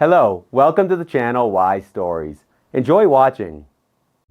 Hello, welcome to the channel Wise Stories. Enjoy watching.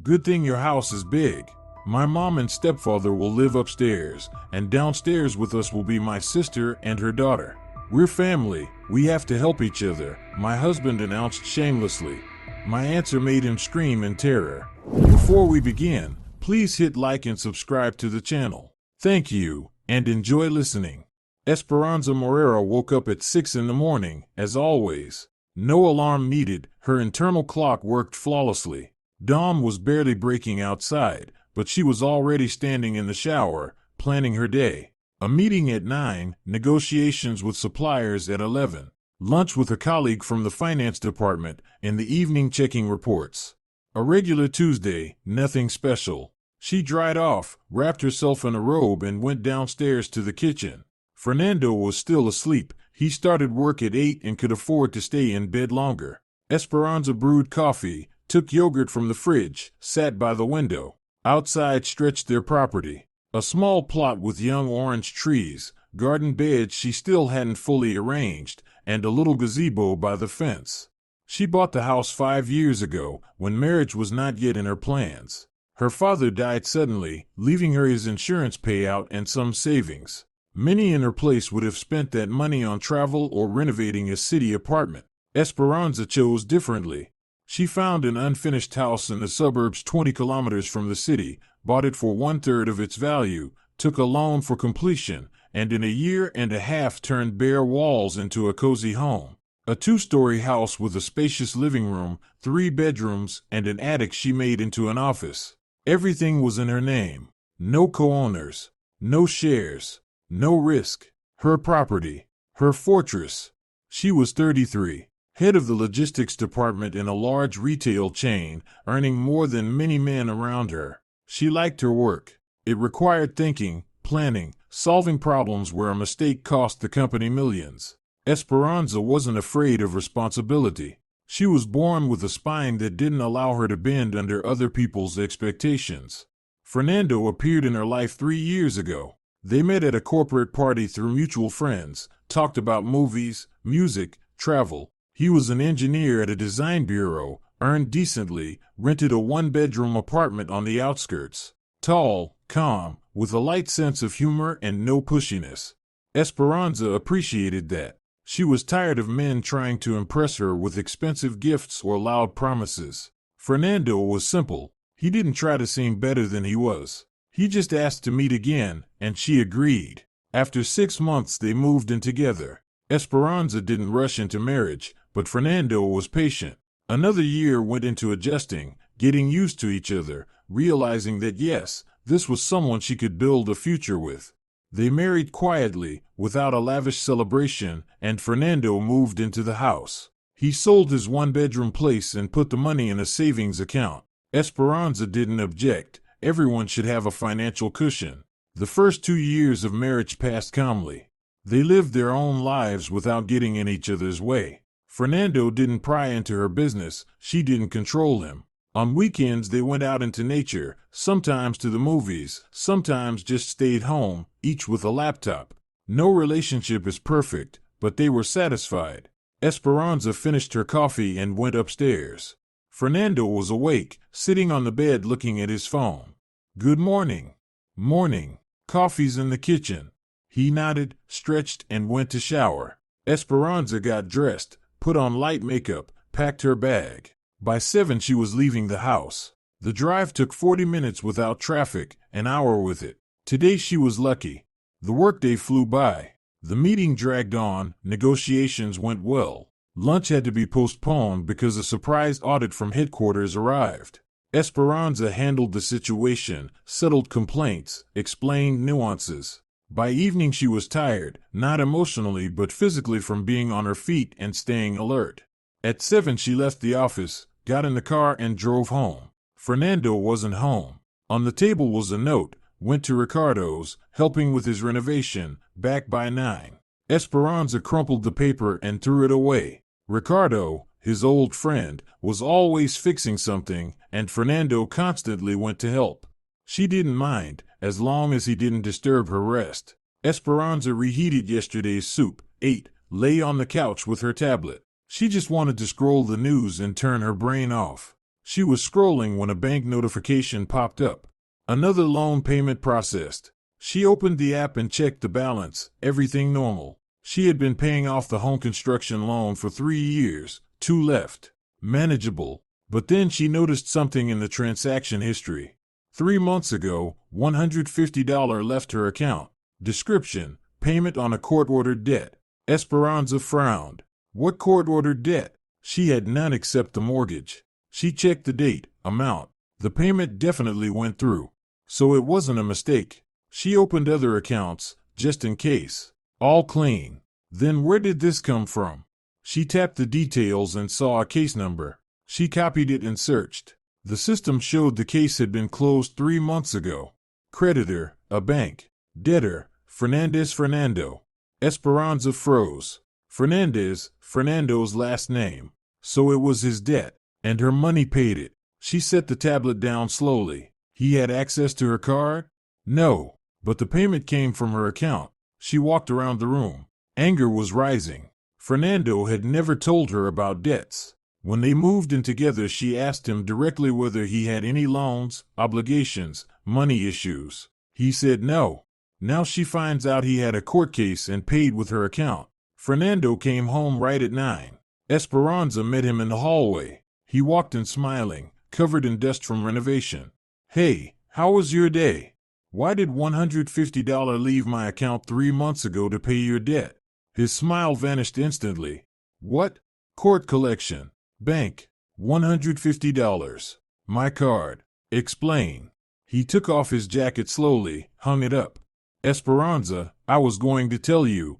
Good thing your house is big. My mom and stepfather will live upstairs, and downstairs with us will be my sister and her daughter. We're family, we have to help each other, my husband announced shamelessly. My answer made him scream in terror. Before we begin, please hit like and subscribe to the channel. Thank you, and enjoy listening. Esperanza Morera woke up at 6 in the morning, as always. No alarm needed, her internal clock worked flawlessly. Dawn was barely breaking outside, but she was already standing in the shower, planning her day. A meeting at 9, negotiations with suppliers at 11, lunch with a colleague from the finance department, in the evening checking reports. A regular Tuesday, nothing special. She dried off, wrapped herself in a robe and went downstairs to the kitchen. Fernando was still asleep. He started work at 8 and could afford to stay in bed longer. Esperanza brewed coffee, took yogurt from the fridge, sat by the window. Outside stretched their property. A small plot with young orange trees, garden beds she still hadn't fully arranged, and a little gazebo by the fence. She bought the house 5 years ago, when marriage was not yet in her plans. Her father died suddenly, leaving her his insurance payout and some savings. Many in her place would have spent that money on travel or renovating a city apartment. Esperanza chose differently. She found an unfinished house in the suburbs 20 kilometers from the city, bought it for 1/3 of its value, took a loan for completion, and in a year and a half turned bare walls into a cozy home. A 2-story house with a spacious living room, 3 bedrooms, and an attic she made into an office. Everything was in her name. No co-owners. No shares. No risk. Her property. Her fortress. She was 33, head of the logistics department in a large retail chain, earning more than many men around her. She liked her work. It required thinking, planning, solving problems where a mistake cost the company millions. Esperanza wasn't afraid of responsibility. She was born with a spine that didn't allow her to bend under other people's expectations. Fernando appeared in her life 3 years ago. They met at a corporate party through mutual friends, talked about movies, music, travel. He was an engineer at a design bureau, earned decently, rented a 1-bedroom apartment on the outskirts. Tall, calm, with a light sense of humor and no pushiness. Esperanza appreciated that. She was tired of men trying to impress her with expensive gifts or loud promises. Fernando was simple. He didn't try to seem better than he was. He just asked to meet again, and she agreed. After 6 months they moved in together. Esperanza didn't rush into marriage, but Fernando was patient. Another year went into adjusting, getting used to each other, realizing that yes, this was someone she could build a future with. They married quietly, without a lavish celebration, and Fernando moved into the house. He sold his 1-bedroom place and put the money in a savings account. Esperanza didn't object. Everyone should have a financial cushion. The first 2 years of marriage passed calmly. They lived their own lives without getting in each other's way. Fernando didn't pry into her business, she didn't control him. On weekends they went out into nature, sometimes to the movies, sometimes just stayed home, each with a laptop. No relationship is perfect, but they were satisfied. Esperanza finished her coffee and went upstairs. Fernando was awake, sitting on the bed looking at his phone. "Good morning." "Morning. Coffee's in the kitchen." He nodded, stretched, and went to shower. Esperanza got dressed, put on light makeup, packed her bag. By 7 she was leaving the house. The drive took 40 minutes without traffic, an hour with it. Today she was lucky. The workday flew by. The meeting dragged on, negotiations went well. Lunch had to be postponed because a surprise audit from headquarters arrived. Esperanza handled the situation, settled complaints, explained nuances. By evening she was tired, not emotionally but physically from being on her feet and staying alert. At 7 she left the office, got in the car and drove home. Fernando wasn't home. On the table was a note, went to Ricardo's, helping with his renovation, back by 9. Esperanza crumpled the paper and threw it away. Ricardo, his old friend, was always fixing something, and Fernando constantly went to help. She didn't mind, as long as he didn't disturb her rest. Esperanza reheated yesterday's soup, ate, lay on the couch with her tablet. She just wanted to scroll the news and turn her brain off. She was scrolling when a bank notification popped up. Another loan payment processed. She opened the app and checked the balance, everything normal. She had been paying off the home construction loan for 3 years, 2 left. Manageable. But then she noticed something in the transaction history. 3 months ago, $150 left her account. Description: payment on a court-ordered debt. Esperanza frowned. What court-ordered debt? She had none except the mortgage. She checked the date, amount. The payment definitely went through. So it wasn't a mistake. She opened other accounts, just in case. All clean. Then where did this come from? She tapped the details and saw a case number. She copied it and searched. The system showed the case had been closed 3 months ago. Creditor, a bank. Debtor, Fernando. Esperanza froze. Fernando's last name. So it was his debt, and her money paid it. She set the tablet down slowly. He had access to her card? No, but the payment came from her account. She walked around the room. Anger was rising. Fernando had never told her about debts. When they moved in together, she asked him directly whether he had any loans, obligations, money issues. He said no. Now she finds out he had a court case and paid with her account. Fernando came home right at 9. Esperanza met him in the hallway. He walked in smiling, covered in dust from renovation. Hey, how was your day? Why did $150 leave my account 3 months ago to pay your debt? His smile vanished instantly. What? Court collection. Bank. $150. My card. Explain. He took off his jacket slowly, hung it up. Esperanza, I was going to tell you,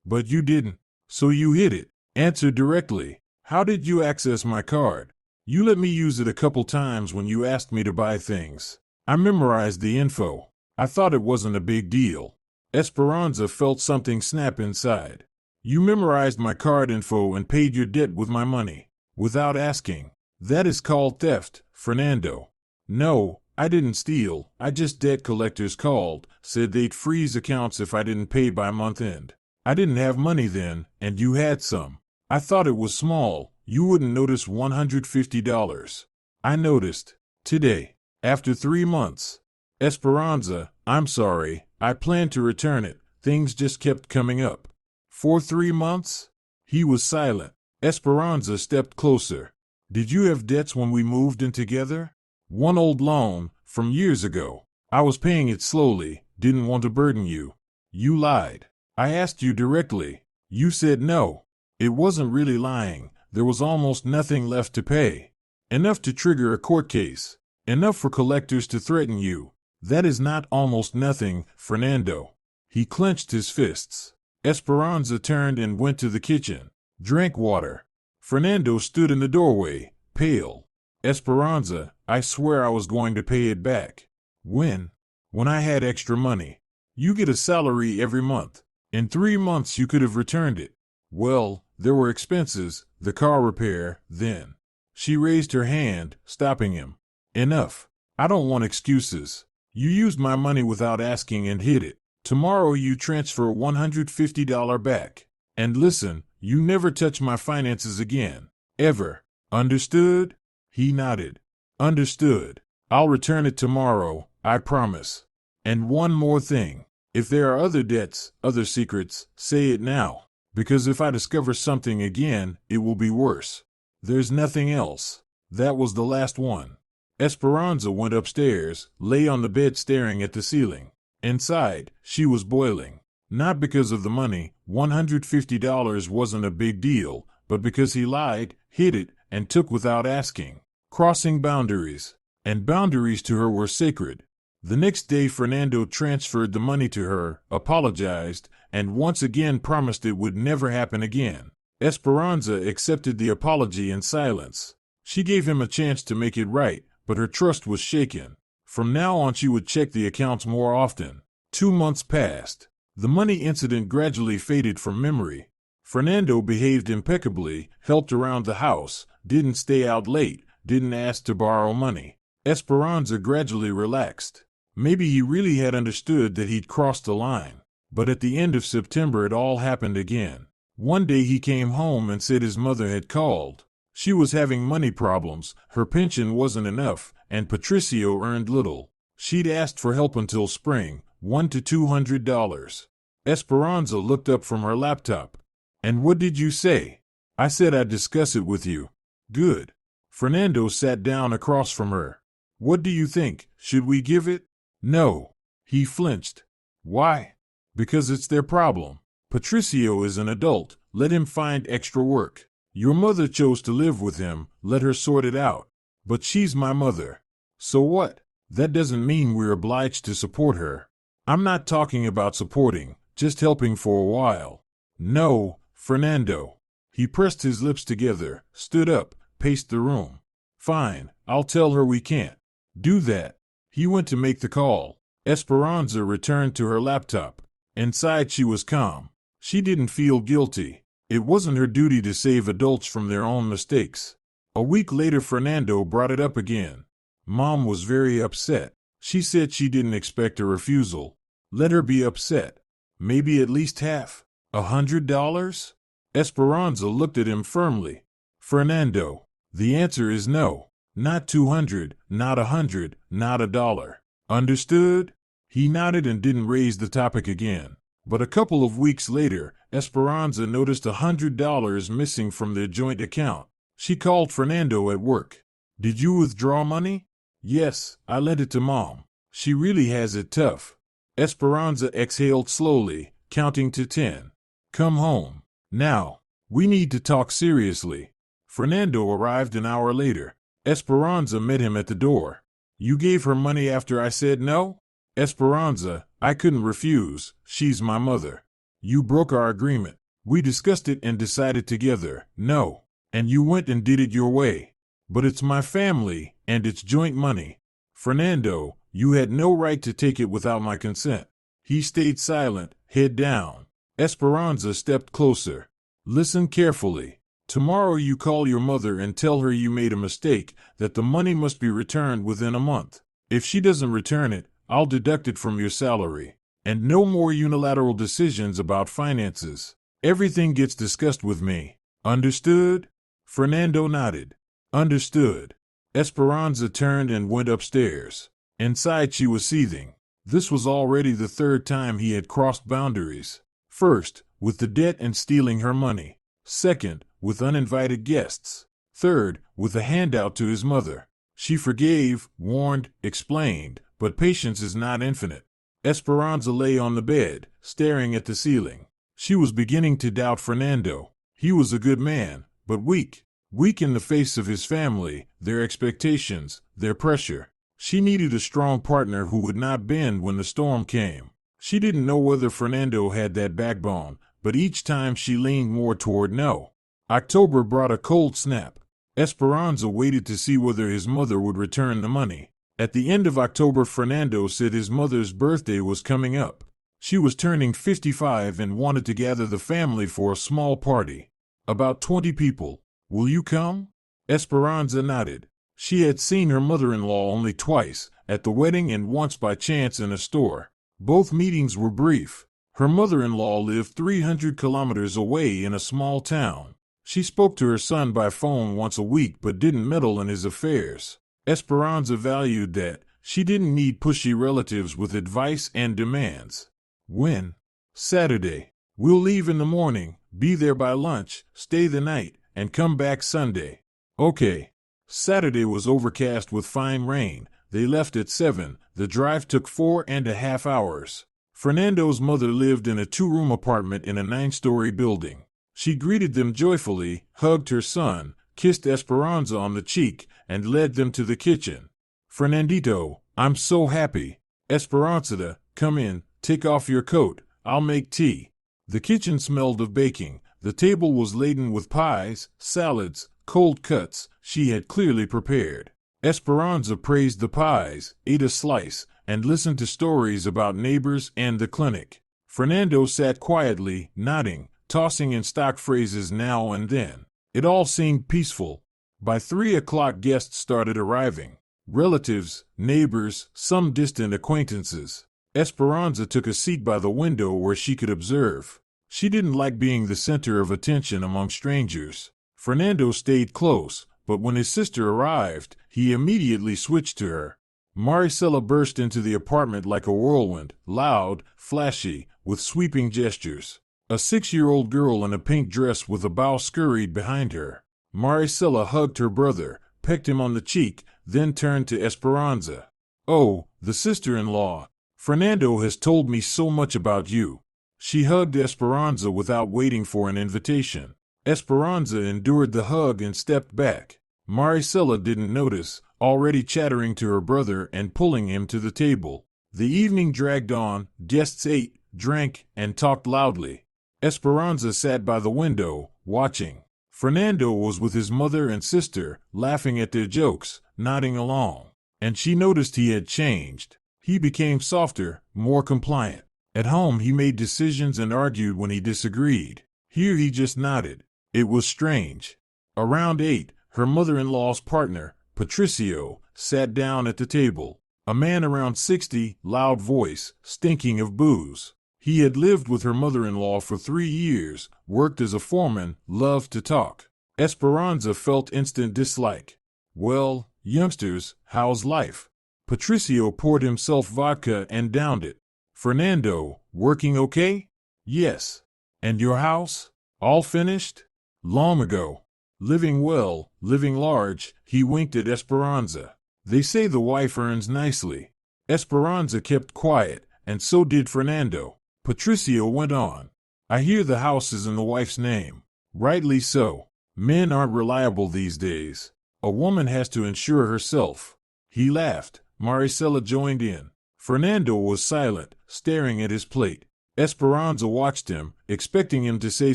but you didn't. So you hid it. Answer directly. How did you access my card? You let me use it a couple times when you asked me to buy things. I memorized the info. I thought it wasn't a big deal. Esperanza felt something snap inside. You memorized my card info and paid your debt with my money. Without asking. That is called theft, Fernando. No, I didn't steal. Debt collectors called, said they'd freeze accounts if I didn't pay by month end. I didn't have money then, and you had some. I thought it was small. You wouldn't notice $150. I noticed. Today. After 3 months. Esperanza, I'm sorry. I planned to return it. Things just kept coming up. For 3 months? He was silent. Esperanza stepped closer. Did you have debts when we moved in together? One old loan, from years ago. I was paying it slowly, didn't want to burden you. You lied. I asked you directly. You said no. It wasn't really lying. There was almost nothing left to pay. Enough to trigger a court case. Enough for collectors to threaten you. That is not almost nothing, Fernando. He clenched his fists. Esperanza turned and went to the kitchen. Drank water. Fernando stood in the doorway, pale. Esperanza, I swear I was going to pay it back. When? When I had extra money. You get a salary every month. In 3 months you could have returned it. Well, there were expenses, the car repair, then. She raised her hand, stopping him. Enough. I don't want excuses. You used my money without asking and hid it. Tomorrow you transfer $150 back. And listen, you never touch my finances again. Ever. Understood? He nodded. Understood. I'll return it tomorrow, I promise. And one more thing. If there are other debts, other secrets, say it now. Because if I discover something again, it will be worse. There's nothing else. That was the last one. Esperanza went upstairs, lay on the bed staring at the ceiling. Inside, she was boiling. Not because of the money, $150 wasn't a big deal, but because he lied, hid it, and took without asking. Crossing boundaries. And boundaries to her were sacred. The next day Fernando transferred the money to her, apologized, and once again promised it would never happen again. Esperanza accepted the apology in silence. She gave him a chance to make it right, but her trust was shaken. From now on she would check the accounts more often. 2 months passed. The money incident gradually faded from memory. Fernando behaved impeccably, helped around the house, didn't stay out late, didn't ask to borrow money. Esperanza gradually relaxed. Maybe he really had understood that he'd crossed the line. But at the end of September it all happened again. One day he came home and said his mother had called. She was having money problems, her pension wasn't enough, and Patricio earned little. She'd asked for help until spring, $100 to $200. Esperanza looked up from her laptop. And what did you say? I said I'd discuss it with you. Good. Fernando sat down across from her. What do you think? Should we give it? No. He flinched. Why? Because it's their problem. Patricio is an adult. Let him find extra work. Your mother chose to live with him. Let her sort it out. But she's my mother. So what? That doesn't mean we're obliged to support her. I'm not talking about supporting, just helping for a while. No, Fernando. He pressed his lips together, stood up, paced the room. Fine, I'll tell her we can't. Do that. He went to make the call. Esperanza returned to her laptop. Inside she was calm. She didn't feel guilty. It wasn't her duty to save adults from their own mistakes. A week later Fernando brought it up again. Mom was very upset. She said she didn't expect a refusal. Let her be upset. Maybe at least half. $100? Esperanza looked at him firmly. Fernando, the answer is no. Not 200, not 100, not $1. Understood? He nodded and didn't raise the topic again. But a couple of weeks later, Esperanza noticed $100 missing from their joint account. She called Fernando at work. Did you withdraw money? Yes, I lent it to Mom. She really has it tough. Esperanza exhaled slowly, counting to 10. Come home. Now. We need to talk seriously. Fernando arrived an hour later. Esperanza met him at the door. You gave her money after I said no? Esperanza, I couldn't refuse. She's my mother. You broke our agreement. We discussed it and decided together, no. And you went and did it your way. But it's my family, and it's joint money. Fernando, you had no right to take it without my consent. He stayed silent, head down. Esperanza stepped closer. Listen carefully. Tomorrow you call your mother and tell her you made a mistake, that the money must be returned within a month. If she doesn't return it, I'll deduct it from your salary. And no more unilateral decisions about finances. Everything gets discussed with me. Understood? Fernando nodded. Understood. Esperanza turned and went upstairs. Inside she was seething. This was already the third time he had crossed boundaries. First, with the debt and stealing her money. Second, with uninvited guests. Third, with a handout to his mother. She forgave, warned, explained, but patience is not infinite. Esperanza lay on the bed, staring at the ceiling. She was beginning to doubt Fernando. He was a good man, but weak. Weak in the face of his family, their expectations, their pressure. She needed a strong partner who would not bend when the storm came. She didn't know whether Fernando had that backbone, but each time she leaned more toward no. October brought a cold snap. Esperanza waited to see whether his mother would return the money. At the end of October, Fernando said his mother's birthday was coming up. She was turning 55 and wanted to gather the family for a small party. About 20 people. Will you come? Esperanza nodded. She had seen her mother-in-law only twice, at the wedding and once by chance in a store. Both meetings were brief. Her mother-in-law lived 300 kilometers away in a small town. She spoke to her son by phone once a week but didn't meddle in his affairs. Esperanza valued that. She didn't need pushy relatives with advice and demands. When? Saturday. We'll leave in the morning, be there by lunch, stay the night, and come back Sunday. Okay. Saturday was overcast with fine rain. They left at 7. The drive took 4.5 hours. Fernando's mother lived in a 2-room apartment in a 9-story building. She greeted them joyfully, hugged her son, kissed Esperanza on the cheek, and led them to the kitchen. Fernandito, I'm so happy. Esperanza, come in, take off your coat, I'll make tea. The kitchen smelled of baking. The table was laden with pies, salads, cold cuts she had clearly prepared. Esperanza praised the pies, ate a slice, and listened to stories about neighbors and the clinic. Fernando sat quietly, nodding, tossing in stock phrases now and then. It all seemed peaceful. By 3 o'clock guests started arriving. Relatives, neighbors, some distant acquaintances. Esperanza took a seat by the window where she could observe. She didn't like being the center of attention among strangers. Fernando stayed close, but when his sister arrived, he immediately switched to her. Maricela burst into the apartment like a whirlwind, loud, flashy, with sweeping gestures. A 6-year-old girl in a pink dress with a bow scurried behind her. Maricela hugged her brother, pecked him on the cheek, then turned to Esperanza. "Oh, the sister-in-law. Fernando has told me so much about you." She hugged Esperanza without waiting for an invitation. Esperanza endured the hug and stepped back. Maricela didn't notice, already chattering to her brother and pulling him to the table. The evening dragged on, guests ate, drank, and talked loudly. Esperanza sat by the window, watching. Fernando was with his mother and sister, laughing at their jokes, nodding along. And she noticed he had changed. He became softer, more compliant. At home he made decisions and argued when he disagreed. Here he just nodded. It was strange. Around 8, her mother-in-law's partner, Patricio, sat down at the table. A man around 60, loud voice, stinking of booze. He had lived with her mother-in-law for 3 years, worked as a foreman, loved to talk. Esperanza felt instant dislike. "Well, youngsters, how's life?" Patricio poured himself vodka and downed it. "Fernando, working okay?" "Yes." "And your house? All finished?" "Long ago." "Living well, living large," he winked at Esperanza. "They say the wife earns nicely." Esperanza kept quiet, and so did Fernando. Patricio went on. "I hear the house is in the wife's name." "Rightly so. Men aren't reliable these days. A woman has to insure herself." He laughed. Maricela joined in. Fernando was silent, staring at his plate. Esperanza watched him, expecting him to say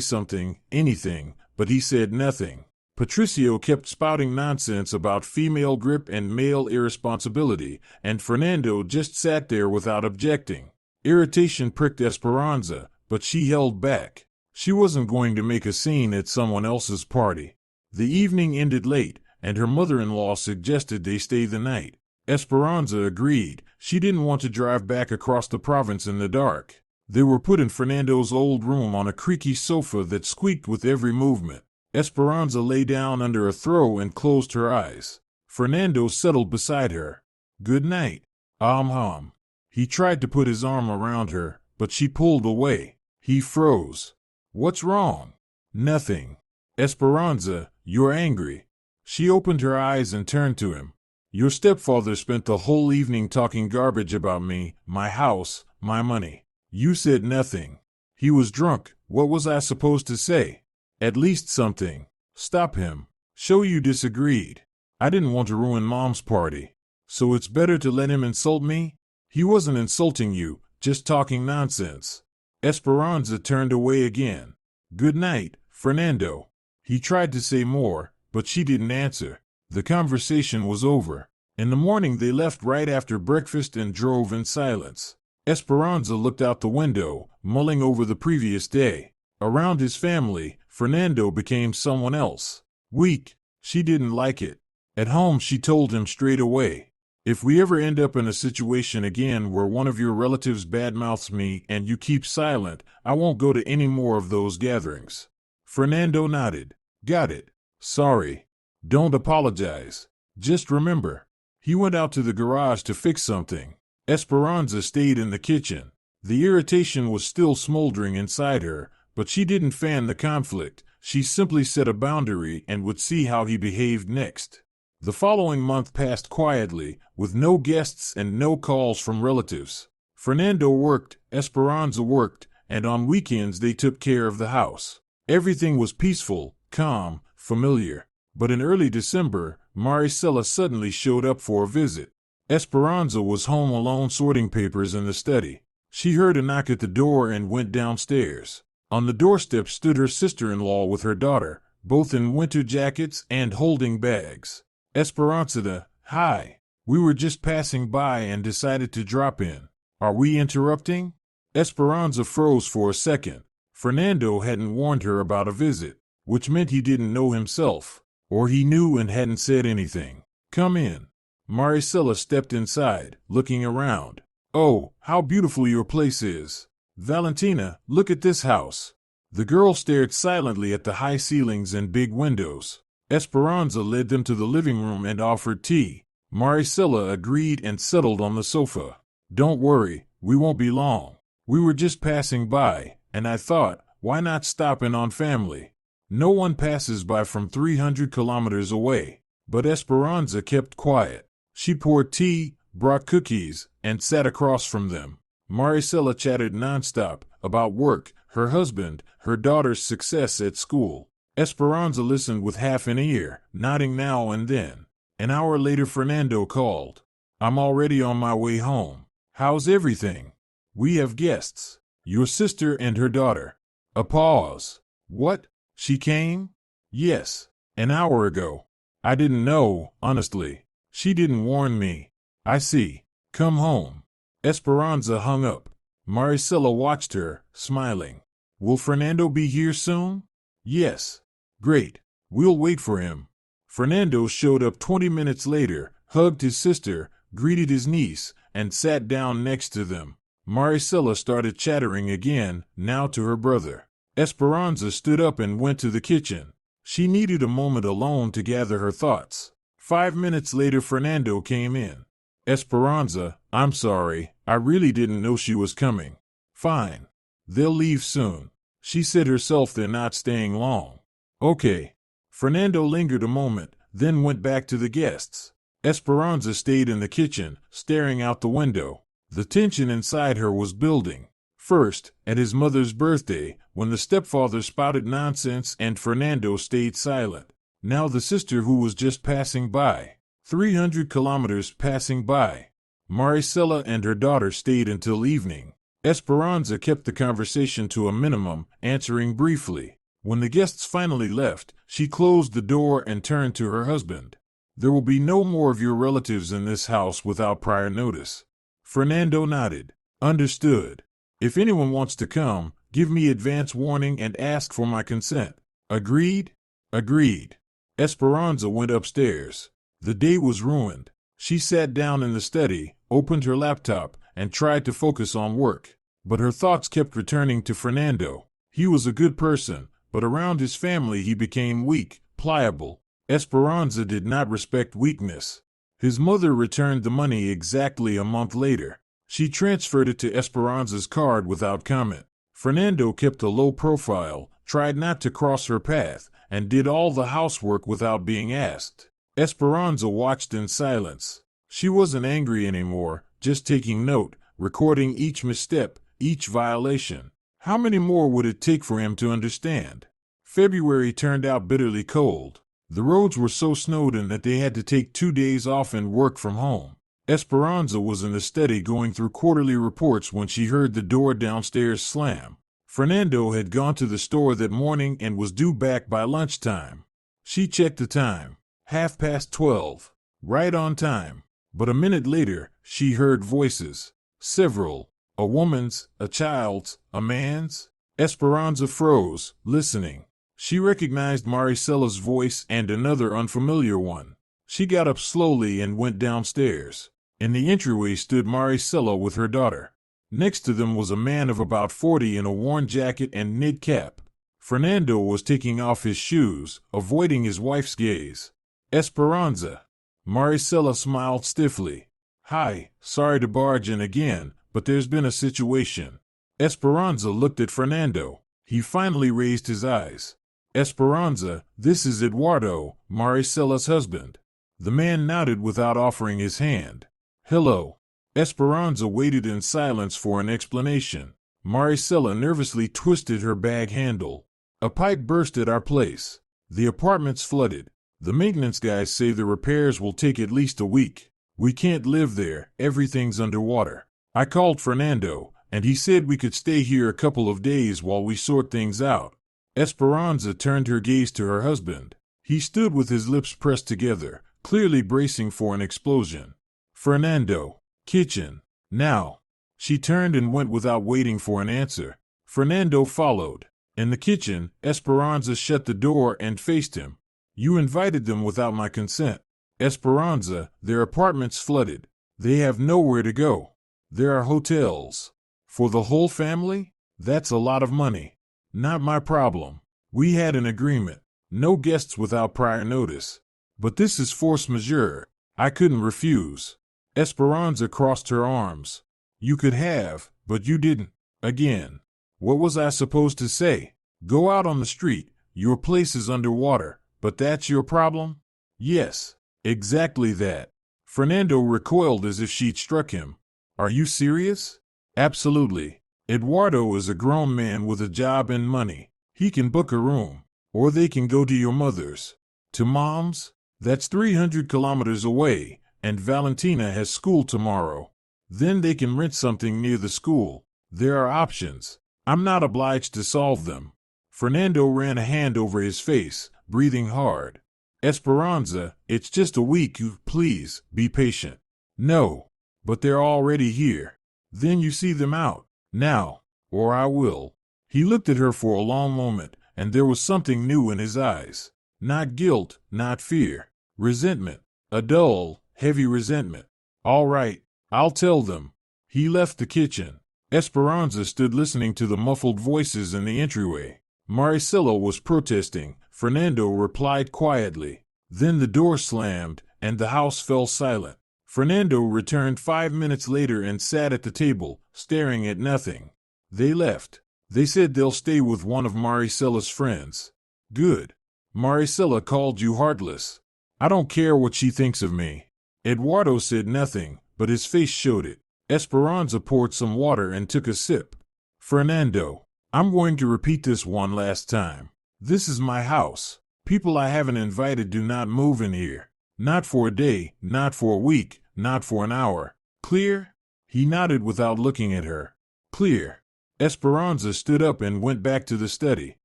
something, anything, but he said nothing. Patricio kept spouting nonsense about female grip and male irresponsibility, and Fernando just sat there without objecting. Irritation pricked Esperanza, but she held back. She wasn't going to make a scene at someone else's party. The evening ended late, and her mother-in-law suggested they stay the night. Esperanza agreed. She didn't want to drive back across the province in the dark. They were put in Fernando's old room on a creaky sofa that squeaked with every movement. Esperanza lay down under a throw and closed her eyes. Fernando settled beside her. "Good night." Hum. He tried to put his arm around her, but she pulled away. He froze. "What's wrong?" "Nothing." "Esperanza, you're angry." She opened her eyes and turned to him. "Your stepfather spent the whole evening talking garbage about me, my house, my money. You said nothing. He was drunk. What was I supposed to say?" "At least something." "Stop him. Show you disagreed." "I didn't want to ruin Mom's party." "So it's better to let him insult me?" "He wasn't insulting you, just talking nonsense." Esperanza turned away again. "Good night, Fernando." He tried to say more, but she didn't answer. The conversation was over. In the morning they left right after breakfast and drove in silence. Esperanza looked out the window, mulling over the previous day. Around his family, Fernando became someone else. Weak. She didn't like it. At home she told him straight away. "If we ever end up in a situation again where one of your relatives badmouths me and you keep silent, I won't go to any more of those gatherings." Fernando nodded. "Got it. Sorry. Don't apologize. Just remember." He went out to the garage to fix something. Esperanza stayed in the kitchen. The irritation was still smoldering inside her, but she didn't fan the conflict. She simply set a boundary and would see how he behaved next. The following month passed quietly, with no guests and no calls from relatives. Fernando worked, Esperanza worked, and on weekends they took care of the house. Everything was peaceful, calm, familiar. But in early December, Maricela suddenly showed up for a visit. Esperanza was home alone sorting papers in the study. She heard a knock at the door and went downstairs. On the doorstep stood her sister-in-law with her daughter, both in winter jackets and holding bags. "Esperanza, hi. We were just passing by and decided to drop in. Are we interrupting?" Esperanza froze for a second. Fernando hadn't warned her about a visit, which meant he didn't know himself. Or he knew and hadn't said anything. "Come in." Maricela stepped inside, looking around. "Oh, how beautiful your place is. Valentina, look at this house." The girl stared silently at the high ceilings and big windows. Esperanza led them to the living room and offered tea. Maricela agreed and settled on the sofa. Don't worry, we won't be long. We were just passing by, and I thought, why not stop in on family? No one passes by from 300 kilometers away. But Esperanza kept quiet. She poured tea, brought cookies, and sat across from them. Maricela chatted nonstop about work, her husband, her daughter's success at school. Esperanza listened with half an ear, nodding now and then. An hour later Fernando called. I'm already on my way home. How's everything? We have guests. Your sister and her daughter. A pause. What? She came? Yes. An hour ago. I didn't know, honestly. She didn't warn me. I see. Come home. Esperanza hung up. Maricela watched her, smiling. Will Fernando be here soon? Yes. Great. We'll wait for him. Fernando showed up 20 minutes later, hugged his sister, greeted his niece, and sat down next to them. Maricela started chattering again, now to her brother. Esperanza stood up and went to the kitchen. She needed a moment alone to gather her thoughts. 5 minutes later Fernando came in. Esperanza, I'm sorry, I really didn't know she was coming. Fine. They'll leave soon. She said herself they're not staying long. Okay. Fernando lingered a moment, then went back to the guests. Esperanza stayed in the kitchen, staring out the window. The tension inside her was building. First, at his mother's birthday, when the stepfather spouted nonsense and Fernando stayed silent. Now the sister who was just passing by. 300 kilometers passing by. Maricela and her daughter stayed until evening. Esperanza kept the conversation to a minimum, answering briefly. When the guests finally left, she closed the door and turned to her husband. There will be no more of your relatives in this house without prior notice. Fernando nodded. Understood. If anyone wants to come, give me advance warning and ask for my consent. Agreed? Agreed. Esperanza went upstairs. The day was ruined. She sat down in the study, opened her laptop, and tried to focus on work. But her thoughts kept returning to Fernando. He was a good person, but around his family he became weak, pliable. Esperanza did not respect weakness. His mother returned the money exactly a month later. She transferred it to Esperanza's card without comment. Fernando kept a low profile, tried not to cross her path, and did all the housework without being asked. Esperanza watched in silence. She wasn't angry anymore, just taking note, recording each misstep, each violation. How many more would it take for him to understand? February turned out bitterly cold. The roads were so snowed in that they had to take 2 days off and work from home. Esperanza was in the study going through quarterly reports when she heard the door downstairs slam. Fernando had gone to the store that morning and was due back by lunchtime. She checked the time. 12:30. Right on time. But a minute later, she heard voices. Several. A woman's, a child's, a man's. Esperanza froze, listening. She recognized Maricela's voice and another unfamiliar one. She got up slowly and went downstairs. In the entryway stood Maricela with her daughter. Next to them was a man of about 40 in a worn jacket and knit cap. Fernando was taking off his shoes, avoiding his wife's gaze. Esperanza. Maricela smiled stiffly. Hi, sorry to barge in again, but there's been a situation. Esperanza looked at Fernando. He finally raised his eyes. Esperanza, this is Eduardo, Maricela's husband. The man nodded without offering his hand. Hello. Esperanza waited in silence for an explanation. Maricela nervously twisted her bag handle. A pipe burst at our place. The apartment's flooded. The maintenance guys say the repairs will take at least a week. We can't live there, everything's underwater. I called Fernando, and he said we could stay here a couple of days while we sort things out. Esperanza turned her gaze to her husband. He stood with his lips pressed together, clearly bracing for an explosion. Fernando. Kitchen. Now. She turned and went without waiting for an answer. Fernando followed. In the kitchen, Esperanza shut the door and faced him. You invited them without my consent. Esperanza, their apartment's flooded. They have nowhere to go. There are hotels. For the whole family? That's a lot of money. Not my problem. We had an agreement. No guests without prior notice. But this is force majeure. I couldn't refuse. Esperanza crossed her arms. You could have, but you didn't. Again. What was I supposed to say? Go out on the street. Your place is underwater. But that's your problem? Yes. Exactly that. Fernando recoiled as if she'd struck him. Are you serious? Absolutely. Eduardo is a grown man with a job and money. He can book a room. Or they can go to your mother's. To Mom's? That's 300 kilometers away, and Valentina has school tomorrow. Then they can rent something near the school. There are options. I'm not obliged to solve them. Fernando ran a hand over his face, breathing hard. Esperanza, it's just a week. Please, be patient. No. But they're already here. Then you see them out. Now. Or I will. He looked at her for a long moment, and there was something new in his eyes. Not guilt, not fear. Resentment. A dull, heavy resentment. All right, I'll tell them. He left the kitchen. Esperanza stood listening to the muffled voices in the entryway. Maricela was protesting. Fernando replied quietly. Then the door slammed, and the house fell silent. Fernando returned 5 minutes later and sat at the table, staring at nothing. They left. They said they'll stay with one of Maricela's friends. Good. Maricela called you heartless. I don't care what she thinks of me. Eduardo said nothing, but his face showed it. Esperanza poured some water and took a sip. Fernando, I'm going to repeat this one last time. This is my house. People I haven't invited do not move in here. Not for a day, not for a week, not for an hour. Clear? He nodded without looking at her. Clear. Esperanza stood up and went back to the study.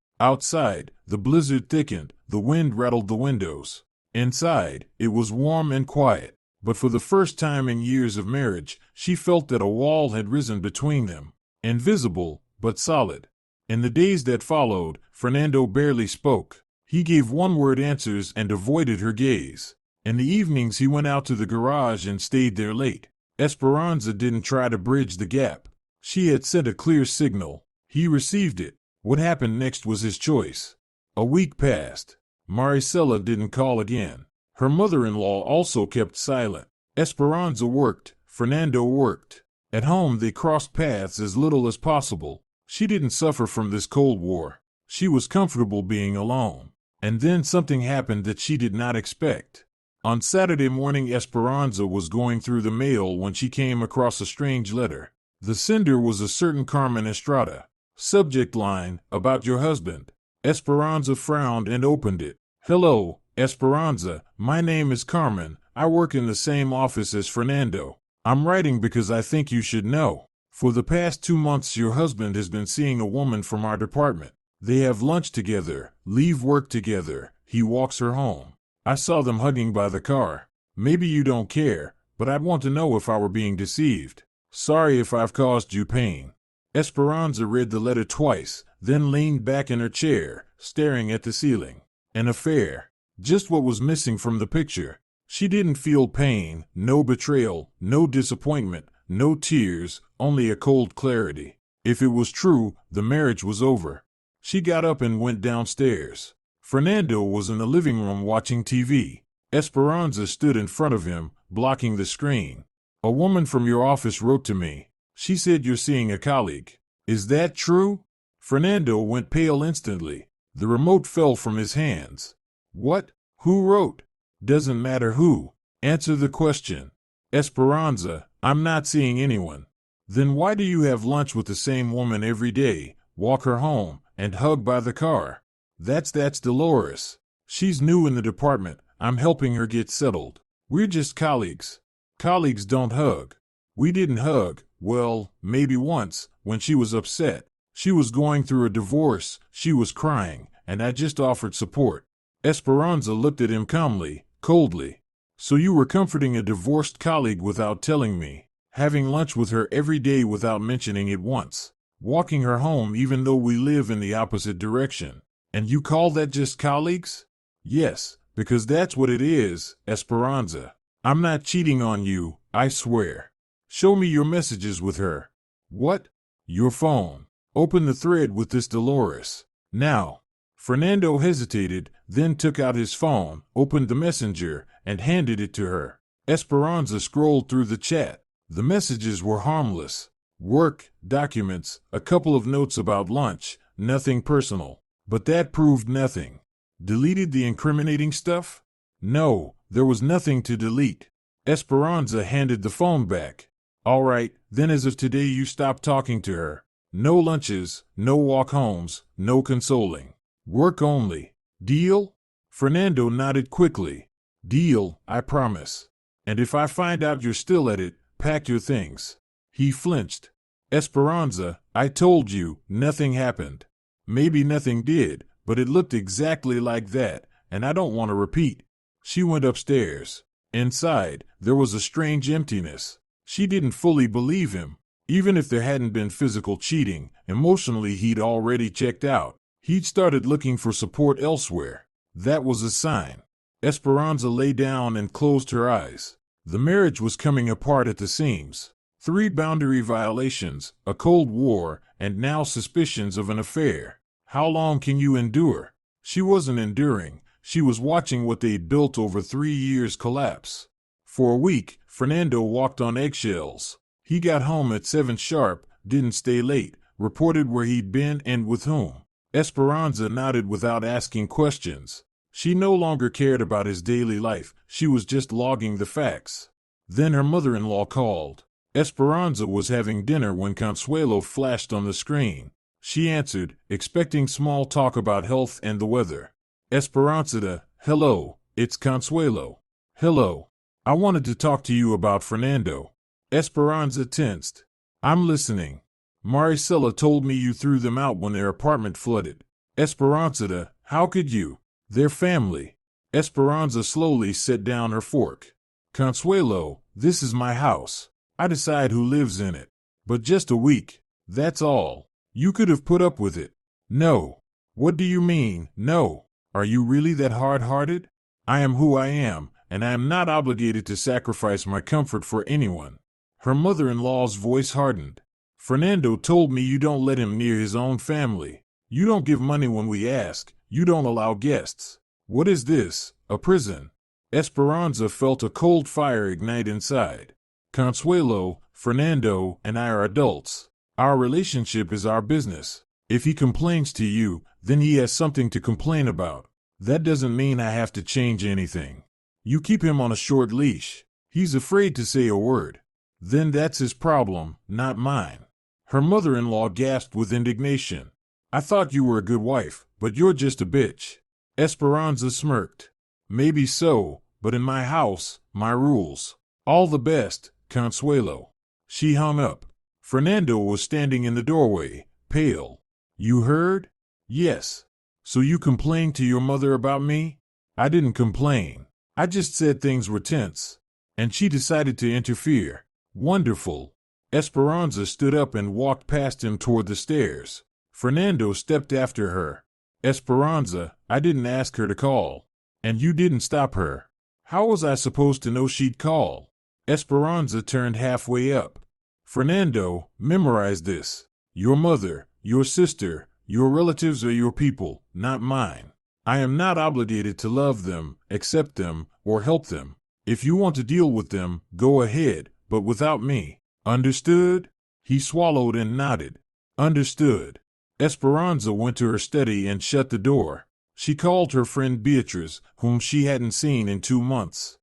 Outside, the blizzard thickened, the wind rattled the windows. Inside, it was warm and quiet, but for the first time in years of marriage, she felt that a wall had risen between them. Invisible, but solid. In the days that followed, Fernando barely spoke. He gave one-word answers and avoided her gaze. In the evenings he went out to the garage and stayed there late. Esperanza didn't try to bridge the gap. She had sent a clear signal. He received it. What happened next was his choice. A week passed. Maricela didn't call again. Her mother-in-law also kept silent. Esperanza worked. Fernando worked. At home they crossed paths as little as possible. She didn't suffer from this Cold War. She was comfortable being alone. And then something happened that she did not expect. On Saturday morning, Esperanza was going through the mail when she came across a strange letter. The sender was a certain Carmen Estrada. Subject line, about your husband. Esperanza frowned and opened it. Hello, Esperanza, my name is Carmen. I work in the same office as Fernando. I'm writing because I think you should know. For the past 2 months your husband has been seeing a woman from our department. They have lunch together, leave work together. He walks her home. I saw them hugging by the car. Maybe you don't care, but I'd want to know if I were being deceived. Sorry if I've caused you pain. Esperanza read the letter twice, then leaned back in her chair, staring at the ceiling. An affair. Just what was missing from the picture. She didn't feel pain, no betrayal, no disappointment, no tears, only a cold clarity. If it was true, the marriage was over. She got up and went downstairs. Fernando was in the living room watching TV. Esperanza stood in front of him, blocking the screen. A woman from your office wrote to me. She said you're seeing a colleague. Is that true? Fernando went pale instantly. The remote fell from his hands. What? Who wrote? Doesn't matter who. Answer the question. Esperanza, I'm not seeing anyone. Then why do you have lunch with the same woman every day, walk her home, and hug by the car? That's Dolores. She's new in the department. I'm helping her get settled. We're just colleagues. Colleagues don't hug. We didn't hug, well, maybe once, when she was upset. She was going through a divorce, she was crying, and I just offered support. Esperanza looked at him calmly, coldly. So you were comforting a divorced colleague without telling me, having lunch with her every day without mentioning it once, walking her home even though we live in the opposite direction. And you call that just colleagues? Yes, because that's what it is, Esperanza. I'm not cheating on you, I swear. Show me your messages with her. What? Your phone. Open the thread with this Dolores. Now. Fernando hesitated, then took out his phone, opened the messenger, and handed it to her. Esperanza scrolled through the chat. The messages were harmless. Work, documents, a couple of notes about lunch, nothing personal. But that proved nothing. Deleted the incriminating stuff? No, there was nothing to delete. Esperanza handed the phone back. All right, then as of today you stop talking to her. No lunches, no walk homes, no consoling. Work only. Deal? Fernando nodded quickly. Deal, I promise. And if I find out you're still at it, pack your things. He flinched. Esperanza, I told you, nothing happened. Maybe nothing did, but it looked exactly like that, and I don't want to repeat. She went upstairs. Inside, there was a strange emptiness. She didn't fully believe him. Even if there hadn't been physical cheating, emotionally he'd already checked out. He'd started looking for support elsewhere. That was a sign. Esperanza lay down and closed her eyes. The marriage was coming apart at the seams. 3 boundary violations, a cold war, and now suspicions of an affair. How long can you endure? She wasn't enduring. She was watching what they'd built over 3 years collapse. For a week, Fernando walked on eggshells. He got home at 7 sharp, didn't stay late, reported where he'd been and with whom. Esperanza nodded without asking questions. She no longer cared about his daily life, she was just logging the facts. Then her mother-in-law called. Esperanza was having dinner when Consuelo flashed on the screen. She answered, expecting small talk about health and the weather. Esperanza, hello, it's Consuelo. Hello. I wanted to talk to you about Fernando. Esperanza tensed. I'm listening. Maricela told me you threw them out when their apartment flooded. Esperanza, how could you? Their family. Esperanza slowly set down her fork. Consuelo, this is my house. I decide who lives in it. But just a week. That's all. You could have put up with it. No. What do you mean, no? Are you really that hard-hearted? I am who I am, and I am not obligated to sacrifice my comfort for anyone. Her mother-in-law's voice hardened. Fernando told me you don't let him near his own family. You don't give money when we ask. You don't allow guests. What is this, a prison? Esperanza felt a cold fire ignite inside. Consuelo, Fernando, and I are adults. Our relationship is our business. If he complains to you, then he has something to complain about. That doesn't mean I have to change anything. You keep him on a short leash. He's afraid to say a word. Then that's his problem, not mine. Her mother-in-law gasped with indignation. I thought you were a good wife, but you're just a bitch. Esperanza smirked. Maybe so, but in my house, my rules. All the best, Consuelo. She hung up. Fernando was standing in the doorway, pale. You heard? Yes. So you complained to your mother about me? I didn't complain. I just said things were tense. And she decided to interfere. Wonderful. Esperanza stood up and walked past him toward the stairs. Fernando stepped after her. Esperanza, I didn't ask her to call. And you didn't stop her. How was I supposed to know she'd call? Esperanza turned halfway up. Fernando, memorize this. Your mother, your sister, your relatives are your people, not mine. I am not obligated to love them, accept them, or help them. If you want to deal with them, go ahead, but without me. Understood? He swallowed and nodded. Understood. Esperanza went to her study and shut the door. She called her friend Beatrice, whom she hadn't seen in 2 months.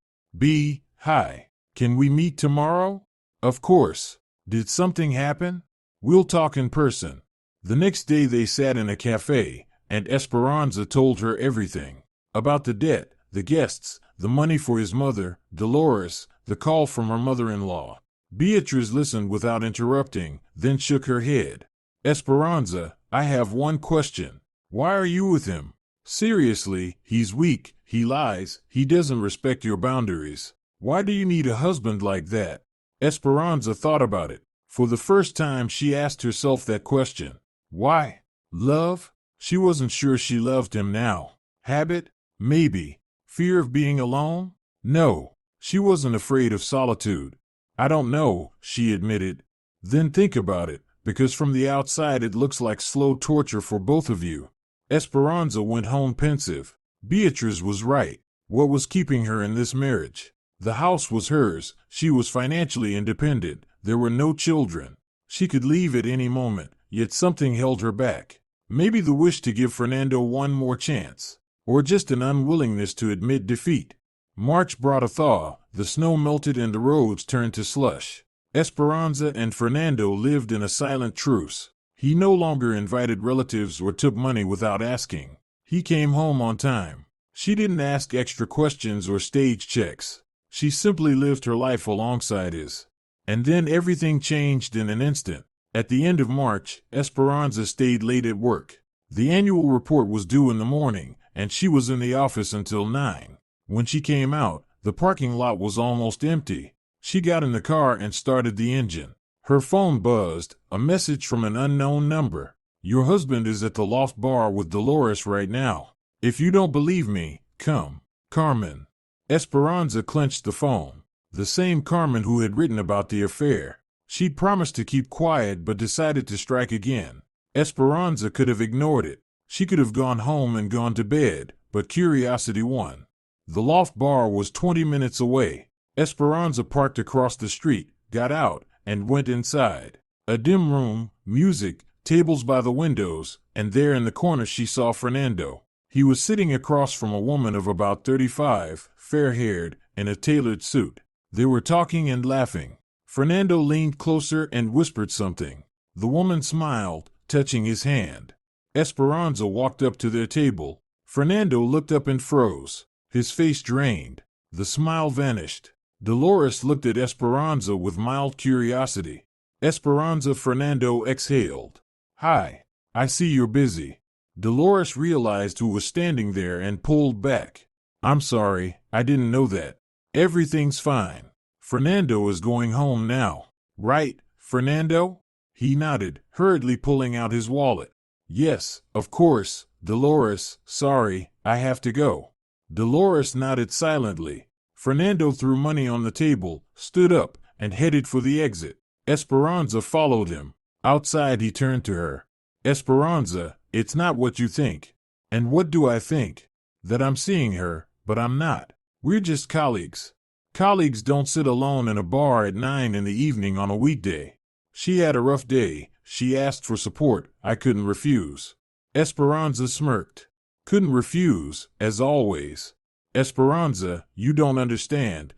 Hi. Can we meet tomorrow? Of course. Did something happen? We'll talk in person. The next day they sat in a cafe, and Esperanza told her everything. About the debt, the guests, the money for his mother, Dolores, the call from her mother-in-law. Beatrice listened without interrupting, then shook her head. Esperanza, I have one question. Why are you with him? Seriously, he's weak, he lies, he doesn't respect your boundaries. Why do you need a husband like that? Esperanza thought about it. For the first time she asked herself that question. Why? Love? She wasn't sure she loved him now. Habit? Maybe. Fear of being alone? No. She wasn't afraid of solitude. I don't know, she admitted. Then think about it. because from the outside it looks like slow torture for both of you. Esperanza went home pensive. Beatrice was right. What was keeping her in this marriage? The house was hers. She was financially independent. There were no children. She could leave at any moment, yet something held her back. Maybe the wish to give Fernando one more chance, or just an unwillingness to admit defeat. March brought a thaw. The snow melted and the roads turned to slush. Esperanza and Fernando lived in a silent truce. He no longer invited relatives or took money without asking. He came home on time. She didn't ask extra questions or stage checks. She simply lived her life alongside his. And then everything changed in an instant. At the end of March, Esperanza stayed late at work. The annual report was due in the morning, and she was in the office until 9. When she came out, the parking lot was almost empty. She got in the car and started the engine. Her phone buzzed, a message from an unknown number. "Your husband is at the Loft Bar with Dolores right now. If you don't believe me, come. Carmen." Esperanza clenched the phone. The same Carmen who had written about the affair. She'd promised to keep quiet but decided to strike again. Esperanza could have ignored it. She could have gone home and gone to bed, but curiosity won. The Loft Bar was 20 minutes away. Esperanza parked across the street, got out, and went inside. A dim room, music, tables by the windows, and there in the corner she saw Fernando. He was sitting across from a woman of about 35, fair-haired, in a tailored suit. They were talking and laughing. Fernando leaned closer and whispered something. The woman smiled, touching his hand. Esperanza walked up to their table. Fernando looked up and froze. His face drained. The smile vanished. Dolores looked at Esperanza with mild curiosity. Fernando exhaled. "Hi. I see you're busy." Dolores realized who was standing there and pulled back. "I'm sorry, I didn't know that. Everything's fine. Fernando is going home now. Right, Fernando?" He nodded, hurriedly pulling out his wallet. "Yes, of course, Dolores, sorry, I have to go." Dolores nodded silently. Fernando threw money on the table, stood up, and headed for the exit. Esperanza followed him. Outside he turned to her. "Esperanza, it's not what you think." "And what do I think?" "That I'm seeing her, but I'm not. We're just colleagues." Colleagues don't sit alone in a bar at 9 in the evening on a weekday. She had a rough day. She asked for support. I couldn't refuse. Esperanza smirked. "Couldn't refuse, as always." "Esperanza, you don't understand.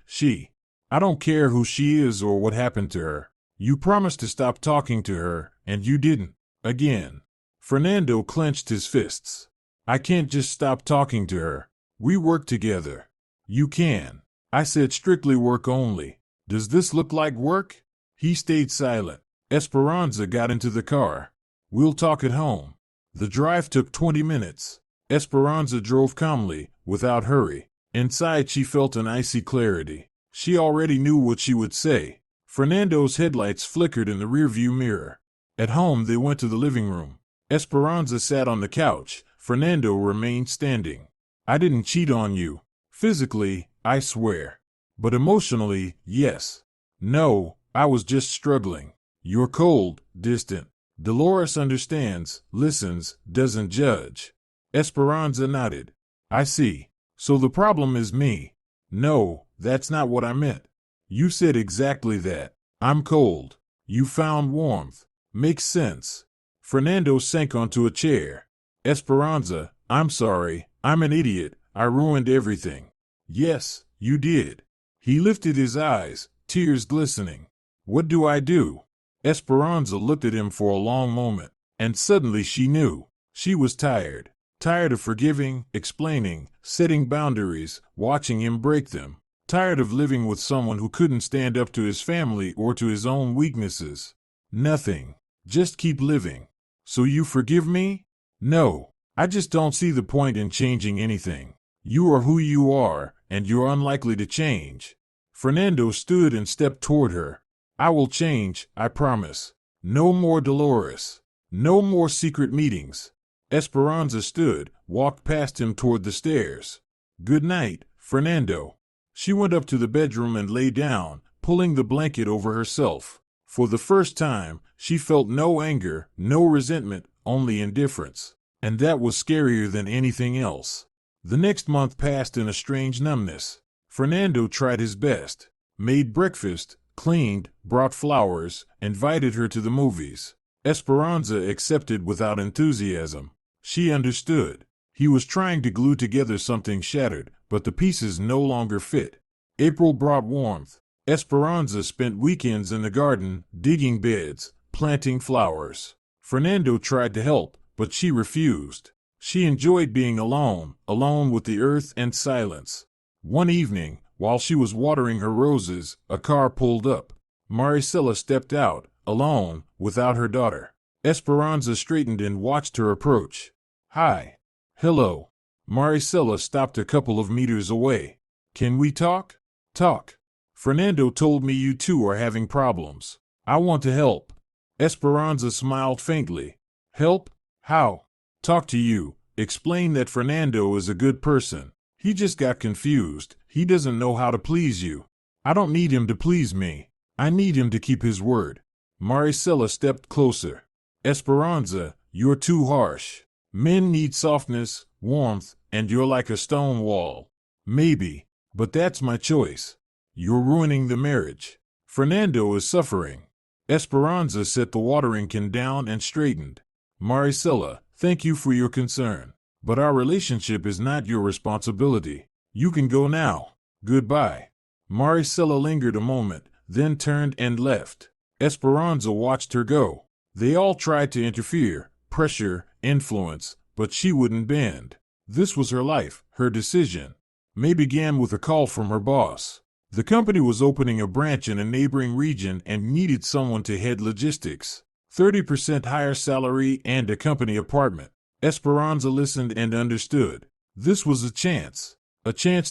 I don't care who she is or what happened to her. You promised to stop talking to her, and you didn't. Again." Fernando clenched his fists. "I can't just stop talking to her. We work together." "You can." "I said strictly work only. Does this look like work?" He stayed silent. Esperanza got into the car. "We'll talk at home." The drive took 20 minutes. Esperanza drove calmly, without hurry. Inside she felt an icy clarity. She already knew what she would say. Fernando's headlights flickered in the rearview mirror. At home they went to the living room. Esperanza sat on the couch. Fernando remained standing. "I didn't cheat on you. Physically, I swear. But emotionally, yes. No, I was just struggling. You're cold, distant. Dolores understands, listens, doesn't judge." Esperanza nodded. "I see. So the problem is me." "No, that's not what I meant. You said exactly that. I'm cold. You found warmth. Makes sense." Fernando sank onto a chair. "Esperanza, I'm sorry. I'm an idiot. I ruined everything." "Yes, you did." He lifted his eyes, tears glistening. "What do I do?" Esperanza looked at him for a long moment, and suddenly she knew. She was tired. Tired of forgiving, explaining, setting boundaries, watching him break them. Tired of living with someone who couldn't stand up to his family or to his own weaknesses. "Nothing. Just keep living." "So you forgive me?" "No. I just don't see the point in changing anything. You are who you are, and you're unlikely to change." Fernando stood and stepped toward her. "I will change, I promise. No more Dolores. No more secret meetings." Esperanza stood, walked past him toward the stairs. "Good night, Fernando." She went up to the bedroom and lay down, pulling the blanket over herself. For the first time, she felt no anger, no resentment, only indifference. And that was scarier than anything else. The next month passed in a strange numbness. Fernando tried his best. Made breakfast, cleaned, brought flowers, invited her to the movies. Esperanza accepted without enthusiasm. She understood. He was trying to glue together something shattered, but the pieces no longer fit. April brought warmth. Esperanza spent weekends in the garden, digging beds, planting flowers. Fernando tried to help, but she refused. She enjoyed being alone, alone with the earth and silence. One evening, while she was watering her roses, a car pulled up. Maricela stepped out, alone, without her daughter. Esperanza straightened and watched her approach. "Hi." "Hello." Maricela stopped a couple of meters away. "Can we talk?" "Talk." "Fernando told me you two are having problems. I want to help." Esperanza smiled faintly. "Help? How?" "Talk to you. Explain that Fernando is a good person. He just got confused. He doesn't know how to please you." "I don't need him to please me. I need him to keep his word." Maricela stepped closer. "Esperanza, you're too harsh. Men need softness, warmth, and you're like a stone wall." "Maybe, but that's my choice." "You're ruining the marriage. Fernando is suffering." Esperanza set the watering can down and straightened. "Maricela, thank you for your concern. But our relationship is not your responsibility. You can go now. Goodbye." Maricela lingered a moment, then turned and left. Esperanza watched her go. They all tried to interfere, pressure, influence, but she wouldn't bend. This was her life, her decision. May began with a call from her boss. The company was opening a branch in a neighboring region and needed someone to head logistics. 30% higher salary and a company apartment. Esperanza listened and understood. This was a chance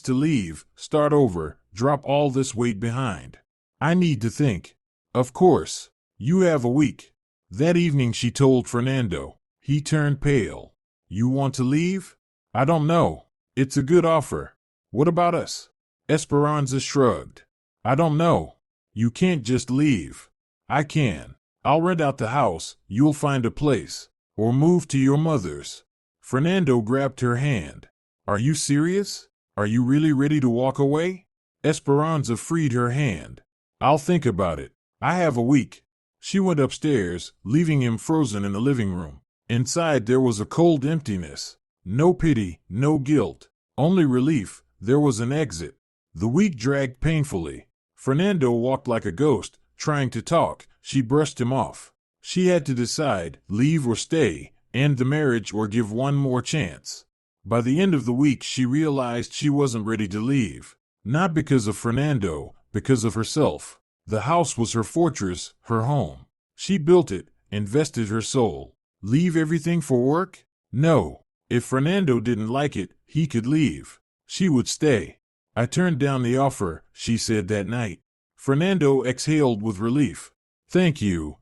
to leave, start over, drop all this weight behind. "I need to think." "Of course. You have a week." That evening she told Fernando. He turned pale. "You want to leave?" "I don't know. It's a good offer." "What about us?" Esperanza shrugged. "I don't know. You can't just leave." "I can. I'll rent out the house, you'll find a place. Or move to your mother's." Fernando grabbed her hand. "Are you serious? Are you really ready to walk away?" Esperanza freed her hand. "I'll think about it. I have a week." She went upstairs, leaving him frozen in the living room. Inside there was a cold emptiness. No pity, no guilt. Only relief. There was an exit. The week dragged painfully. Fernando walked like a ghost, trying to talk. She brushed him off. She had to decide, leave or stay, end the marriage or give one more chance. By the end of the week she realized she wasn't ready to leave. Not because of Fernando, because of herself. The house was her fortress, her home. She built it, invested her soul. Leave everything for work? No. If Fernando didn't like it, he could leave. She would stay. "I turned down the offer," she said that night. Fernando exhaled with relief. "Thank you,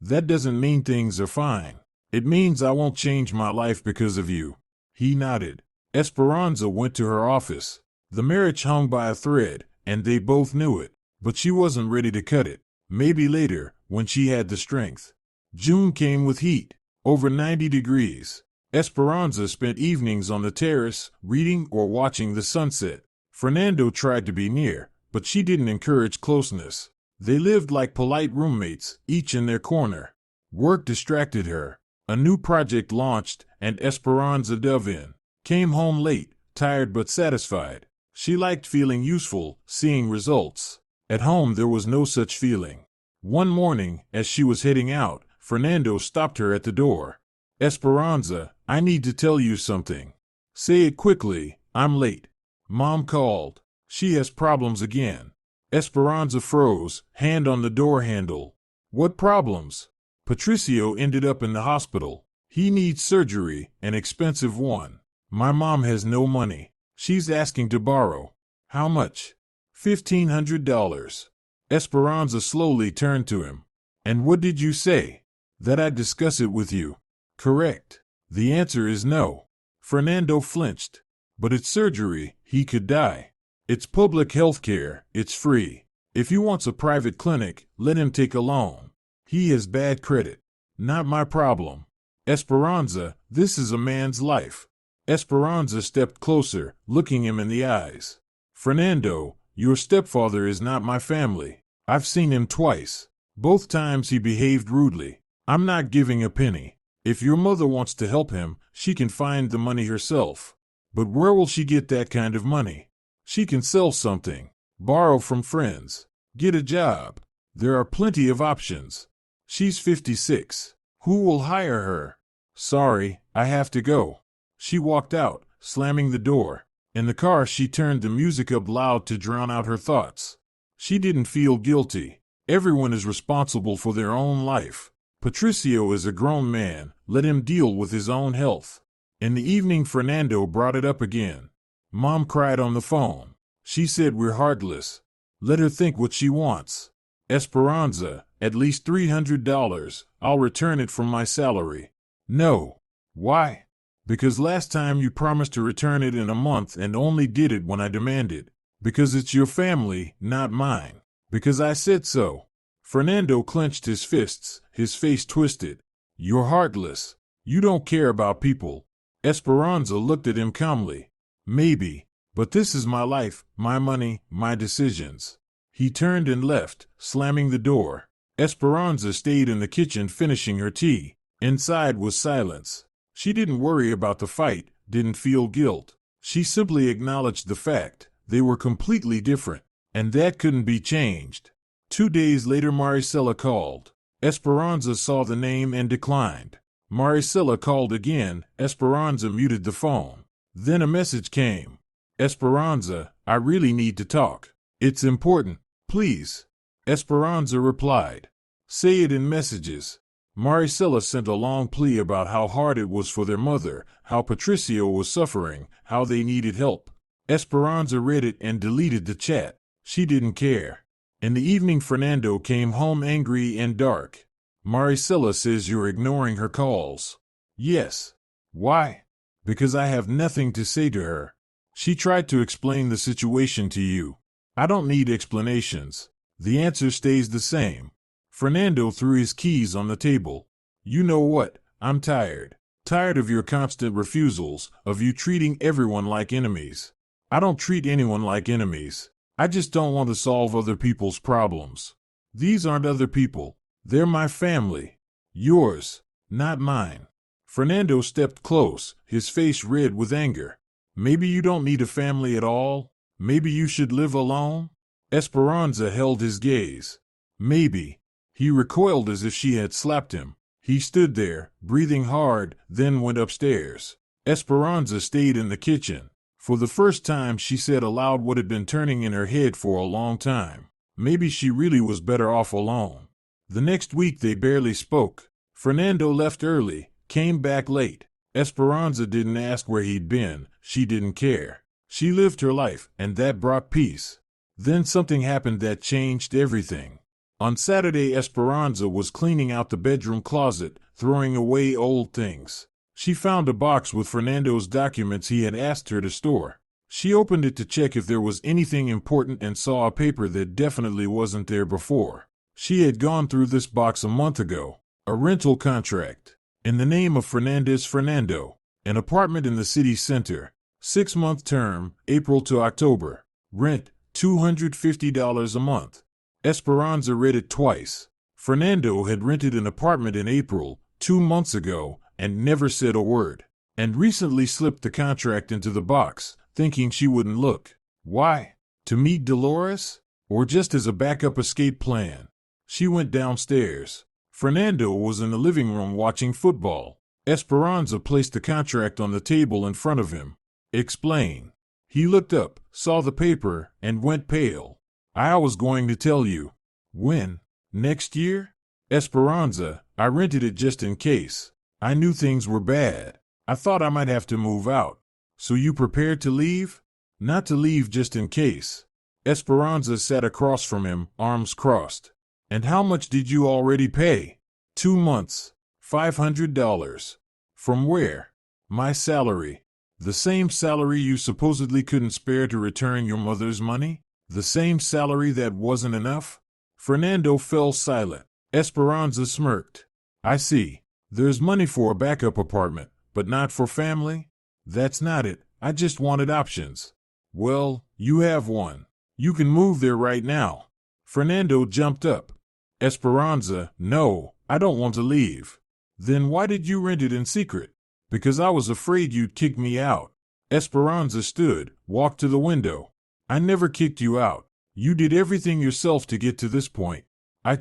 That doesn't mean things are fine. It means I won't change my life because of you." He nodded. Esperanza went to her office. The marriage hung by a thread, and they both knew it. But she wasn't ready to cut it. Maybe later, when she had the strength. June came with heat. Over 90 degrees. Esperanza spent evenings on the terrace, reading or watching the sunset. Fernando tried to be near, but she didn't encourage closeness. They lived like polite roommates, each in their corner. Work distracted her. A new project launched, and Esperanza dove in. Came home late, tired but satisfied. She liked feeling useful, seeing results. At home there was no such feeling. One morning, as she was heading out, Fernando stopped her at the door. "Esperanza, I need to tell you something." "Say it quickly, I'm late." "Mom called. She has problems again." Esperanza froze, hand on the door handle. "What problems?" "Patricio ended up in the hospital. He needs surgery, an expensive one. My mom has no money. She's asking to borrow." "How much?" $1,500. Esperanza slowly turned to him. "And what did you say?" "That I'd discuss it with you." "Correct. The answer is no." Fernando flinched. "But it's surgery, he could die." "It's public health care, it's free." If he wants a private clinic, let him take a loan. He has bad credit. Not my problem. Esperanza, this is a man's life. Esperanza stepped closer, looking him in the eyes. Fernando, your stepfather is not my family. I've seen him twice. Both times he behaved rudely. I'm not giving a penny. If your mother wants to help him, she can find the money herself. But where will she get that kind of money? She can sell something, borrow from friends, get a job. There are plenty of options. She's 56. Who will hire her? Sorry, I have to go. She walked out, slamming the door. In the car, she turned the music up loud to drown out her thoughts. She didn't feel guilty. Everyone is responsible for their own life. Patricio is a grown man. Let him deal with his own health. In the evening, Fernando brought it up again. Mom cried on the phone. She said we're heartless. Let her think what she wants. Esperanza, at least $300. I'll return it from my salary. No. Why? Because last time you promised to return it in a month and only did it when I demanded. Because it's your family, not mine. Because I said so. Fernando clenched his fists, his face twisted. You're heartless. You don't care about people. Esperanza looked at him calmly. Maybe, but this is my life, my money, my decisions. He turned and left, slamming the door. Esperanza stayed in the kitchen finishing her tea. Inside was silence. She didn't worry about the fight, didn't feel guilt. She simply acknowledged the fact they were completely different, and that couldn't be changed. 2 days later, Maricela called. Esperanza saw the name and declined. Maricela called again. Esperanza muted the phone. Then a message came. Esperanza, I really need to talk. It's important, please. Esperanza replied. Say it in messages. Maricela sent a long plea about how hard it was for their mother, how Patricio was suffering, how they needed help. Esperanza read it and deleted the chat. She didn't care. In the evening, Fernando came home angry and dark. Maricela says you're ignoring her calls. Yes. Why? Because I have nothing to say to her. She tried to explain the situation to you. I don't need explanations. The answer stays the same. Fernando threw his keys on the table. You know what? I'm tired. Tired of your constant refusals, of you treating everyone like enemies. I don't treat anyone like enemies. I just don't want to solve other people's problems. These aren't other people. They're my family. Yours, not mine. Fernando stepped close, his face red with anger. Maybe you don't need a family at all? Maybe you should live alone? Esperanza held his gaze. Maybe. He recoiled as if she had slapped him. He stood there, breathing hard, then went upstairs. Esperanza stayed in the kitchen. For the first time, she said aloud what had been turning in her head for a long time. Maybe she really was better off alone. The next week they barely spoke. Fernando left early, came back late. Esperanza didn't ask where he'd been. She didn't care. She lived her life, and that brought peace. Then something happened that changed everything. On Saturday, Esperanza was cleaning out the bedroom closet, throwing away old things. She found a box with Fernando's documents he had asked her to store. She opened it to check if there was anything important and saw a paper that definitely wasn't there before. She had gone through this box a month ago. A rental contract. In the name of Fernando. An apartment in the city center. 6-month term, April to October. Rent, $250 a month. Esperanza read it twice. Fernando had rented an apartment in April, 2 months ago, and never said a word, and recently slipped the contract into the box, thinking she wouldn't look. Why? To meet Dolores? Or just as a backup escape plan? She went downstairs. Fernando was in the living room watching football. Esperanza placed the contract on the table in front of him. Explain. He looked up, saw the paper, and went pale. I was going to tell you. When? Next year? Esperanza, I rented it just in case. I knew things were bad. I thought I might have to move out. So you prepared to leave? Not to leave just in case. Esperanza sat across from him, arms crossed. And how much did you already pay? 2 months. $500. From where? My salary. The same salary you supposedly couldn't spare to return your mother's money? The same salary that wasn't enough? Fernando fell silent. Esperanza smirked. I see. There's money for a backup apartment, but not for family? That's not it. I just wanted options. Well, you have one. You can move there right now. Fernando jumped up. Esperanza, no, I don't want to leave. Then why did you rent it in secret? Because I was afraid you'd kick me out. Esperanza stood, walked to the window. I never kicked you out. You did everything yourself to get to this point. I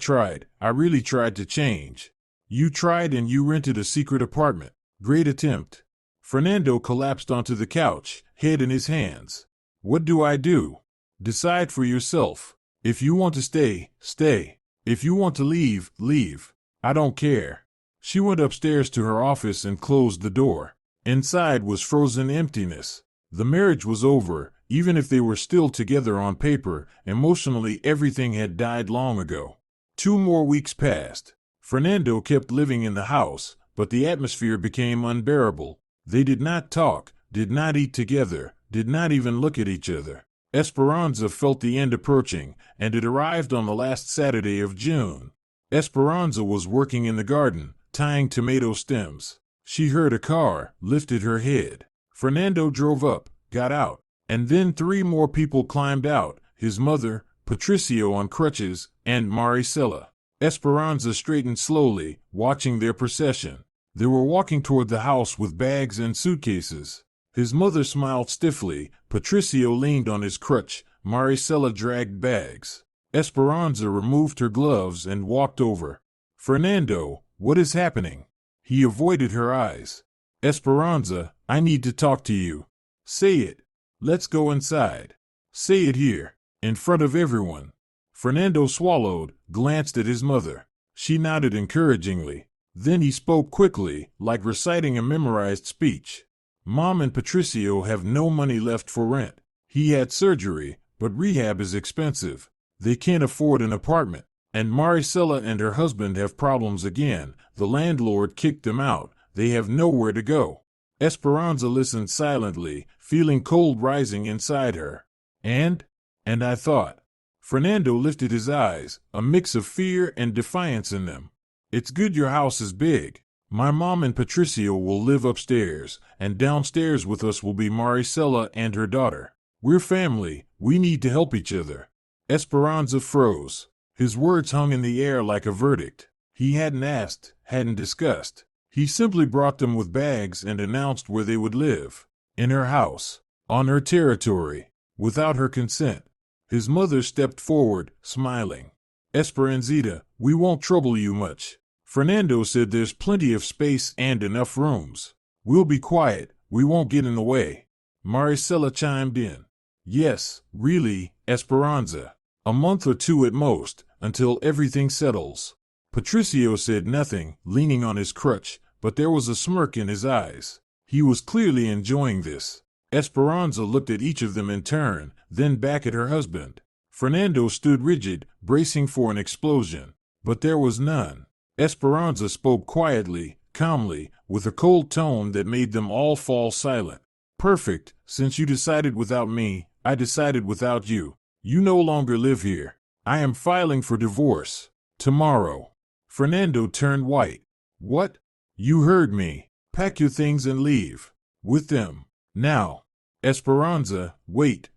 really tried to change. You tried and you rented a secret apartment. Great attempt. Fernando collapsed onto the couch, head in his hands. What do I do? Decide for yourself. If you want to stay, stay. If you want to leave, leave. I don't care. She went upstairs to her office and closed the door. Inside was frozen emptiness. The marriage was over, even if they were still together on paper. Emotionally, everything had died long ago. 2 more weeks passed. Fernando kept living in the house, but the atmosphere became unbearable. They did not talk, did not eat together, did not even look at each other. Esperanza felt the end approaching, and it arrived on the last Saturday of June. Esperanza was working in the garden, tying tomato stems. She heard a car, lifted her head. Fernando drove up, got out, and then 3 more people climbed out, his mother, Patricio on crutches, and Maricela. Esperanza straightened slowly, watching their procession. They were walking toward the house with bags and suitcases. His mother smiled stiffly, Patricio leaned on his crutch, Maricela dragged bags. Esperanza removed her gloves and walked over. Fernando, what is happening? He avoided her eyes. Esperanza, I need to talk to you. Say it. Let's go inside. Say it here, in front of everyone. Fernando swallowed, glanced at his mother. She nodded encouragingly. Then he spoke quickly, like reciting a memorized speech. Mom and Patricio have no money left for rent. He had surgery, but rehab is expensive. They can't afford an apartment. And Maricela and her husband have problems again. The landlord kicked them out. They have nowhere to go. Esperanza listened silently, feeling cold rising inside her. And I thought. Fernando lifted his eyes, a mix of fear and defiance in them. It's good your house is big. My mom and Patricio will live upstairs, and downstairs with us will be Maricela and her daughter. We're family. We need to help each other. Esperanza froze. His words hung in the air like a verdict. He hadn't asked, hadn't discussed. He simply brought them with bags and announced where they would live. In her house. On her territory. Without her consent. His mother stepped forward, smiling. Esperanzita, we won't trouble you much. Fernando said there's plenty of space and enough rooms. We'll be quiet, we won't get in the way. Maricela chimed in. Yes, really, Esperanza. A month or 2 at most, until everything settles. Patricio said nothing, leaning on his crutch, but there was a smirk in his eyes. He was clearly enjoying this. Esperanza looked at each of them in turn, then back at her husband. Fernando stood rigid, bracing for an explosion. But there was none. Esperanza spoke quietly, calmly, with a cold tone that made them all fall silent. Perfect, since you decided without me, I decided without you. You no longer live here. I am filing for divorce. Tomorrow. Fernando turned white. What? You heard me. Pack your things and leave. With them. Now. Esperanza, wait,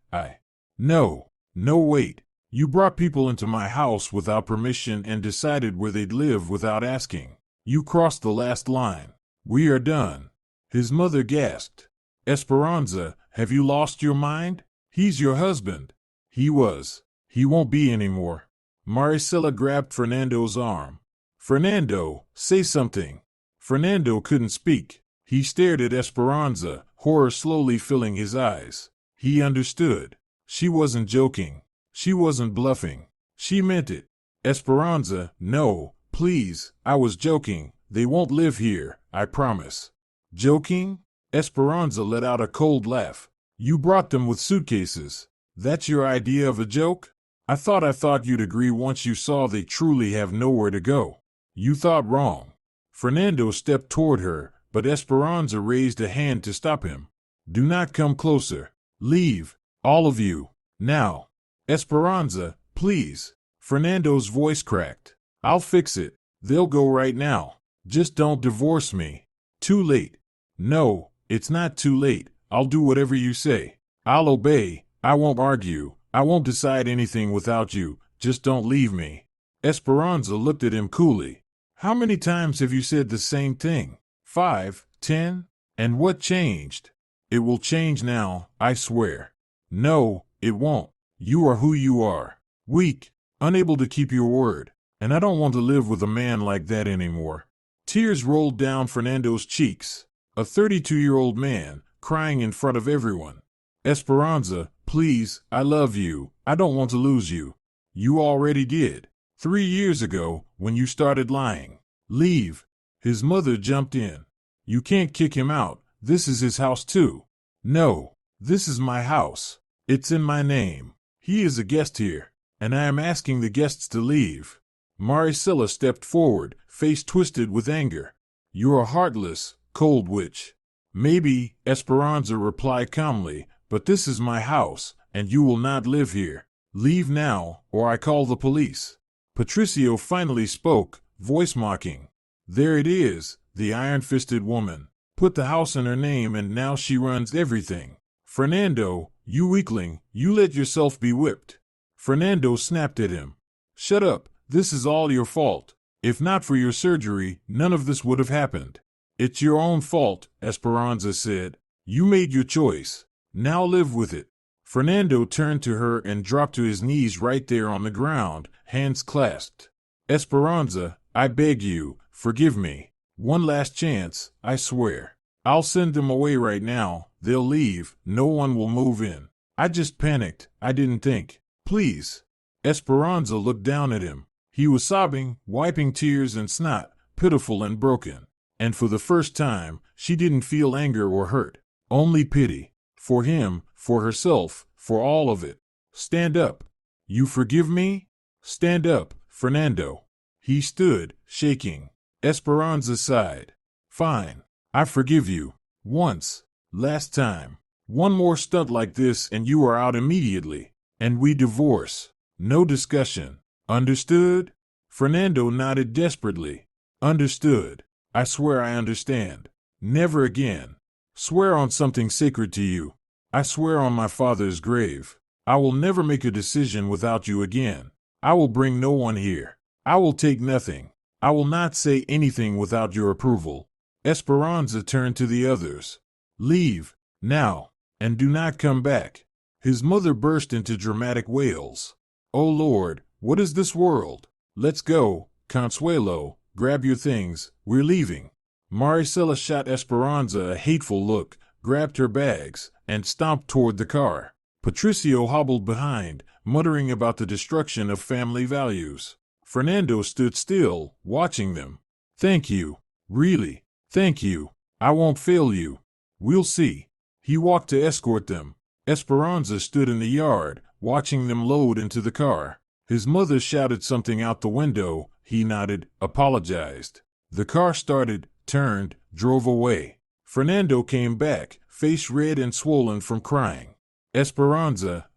No, wait. You brought people into my house without permission and decided where they'd live without asking. You crossed the last line. We are done. His mother gasped. Esperanza, have you lost your mind? He's your husband. He was. He won't be anymore. Maricela grabbed Fernando's arm. Fernando, say something. Fernando couldn't speak. He stared at Esperanza, horror slowly filling his eyes. He understood. She wasn't joking. She wasn't bluffing. She meant it. Esperanza, no, please, I was joking. They won't live here, I promise. Joking? Esperanza let out a cold laugh. You brought them with suitcases. That's your idea of a joke? I thought you'd agree once you saw they truly have nowhere to go. You thought wrong. Fernando stepped toward her, but Esperanza raised a hand to stop him. Do not come closer. Leave. All of you. Now. Esperanza, please. Fernando's voice cracked. I'll fix it. They'll go right now. Just don't divorce me. Too late. No, it's not too late. I'll do whatever you say. I'll obey. I won't argue. I won't decide anything without you. Just don't leave me. Esperanza looked at him coolly. How many times have you said the same thing? 5, 10? And what changed? It will change now, I swear. No, it won't. You are who you are. Weak, unable to keep your word. And I don't want to live with a man like that anymore. Tears rolled down Fernando's cheeks. A 32-year-old man, crying in front of everyone. Esperanza, please, I love you. I don't want to lose you. You already did. 3 years ago, when you started lying. Leave. His mother jumped in. You can't kick him out. This is his house too. No, this is my house. It's in my name. He is a guest here, and I am asking the guests to leave. Maricela stepped forward, face twisted with anger. You're a heartless, cold witch. Maybe, Esperanza replied calmly, but this is my house, and you will not live here. Leave now, or I call the police. Patricio finally spoke, voice mocking. There it is, the iron-fisted woman. Put the house in her name and now she runs everything. Fernando, you weakling, you let yourself be whipped. Fernando snapped at him. Shut up, this is all your fault. If not for your surgery, none of this would have happened. It's your own fault, Esperanza said. You made your choice. Now live with it. Fernando turned to her and dropped to his knees right there on the ground, hands clasped. Esperanza, I beg you, forgive me. One last chance, I swear. I'll send them away right now. They'll leave. No one will move in. I just panicked. I didn't think. Please. Esperanza looked down at him. He was sobbing, wiping tears and snot, pitiful and broken. And for the first time, she didn't feel anger or hurt. Only pity. For him, for herself, for all of it. Stand up. You forgive me? Stand up, Fernando. He stood, shaking. Esperanza sighed. Fine. I forgive you. Once. Last time. One more stunt like this and you are out immediately. And we divorce. No discussion. Understood? Fernando nodded desperately. Understood. I swear I understand. Never again. Swear on something sacred to you. I swear on my father's grave. I will never make a decision without you again. I will bring no one here. I will take nothing. I will not say anything without your approval. Esperanza turned to the others. Leave, now, and do not come back. His mother burst into dramatic wails. Oh Lord, what is this world? Let's go, Consuelo, grab your things, we're leaving. Maricela shot Esperanza a hateful look, grabbed her bags, and stomped toward the car. Patricio hobbled behind, muttering about the destruction of family values. Fernando stood still, watching them. Thank you. Really. Thank you. I won't fail you. We'll see. He walked to escort them. Esperanza stood in the yard, watching them load into the car. His mother shouted something out the window. He nodded, apologized. The car started, turned, drove away. Fernando came back, face red and swollen from crying. Esperanza,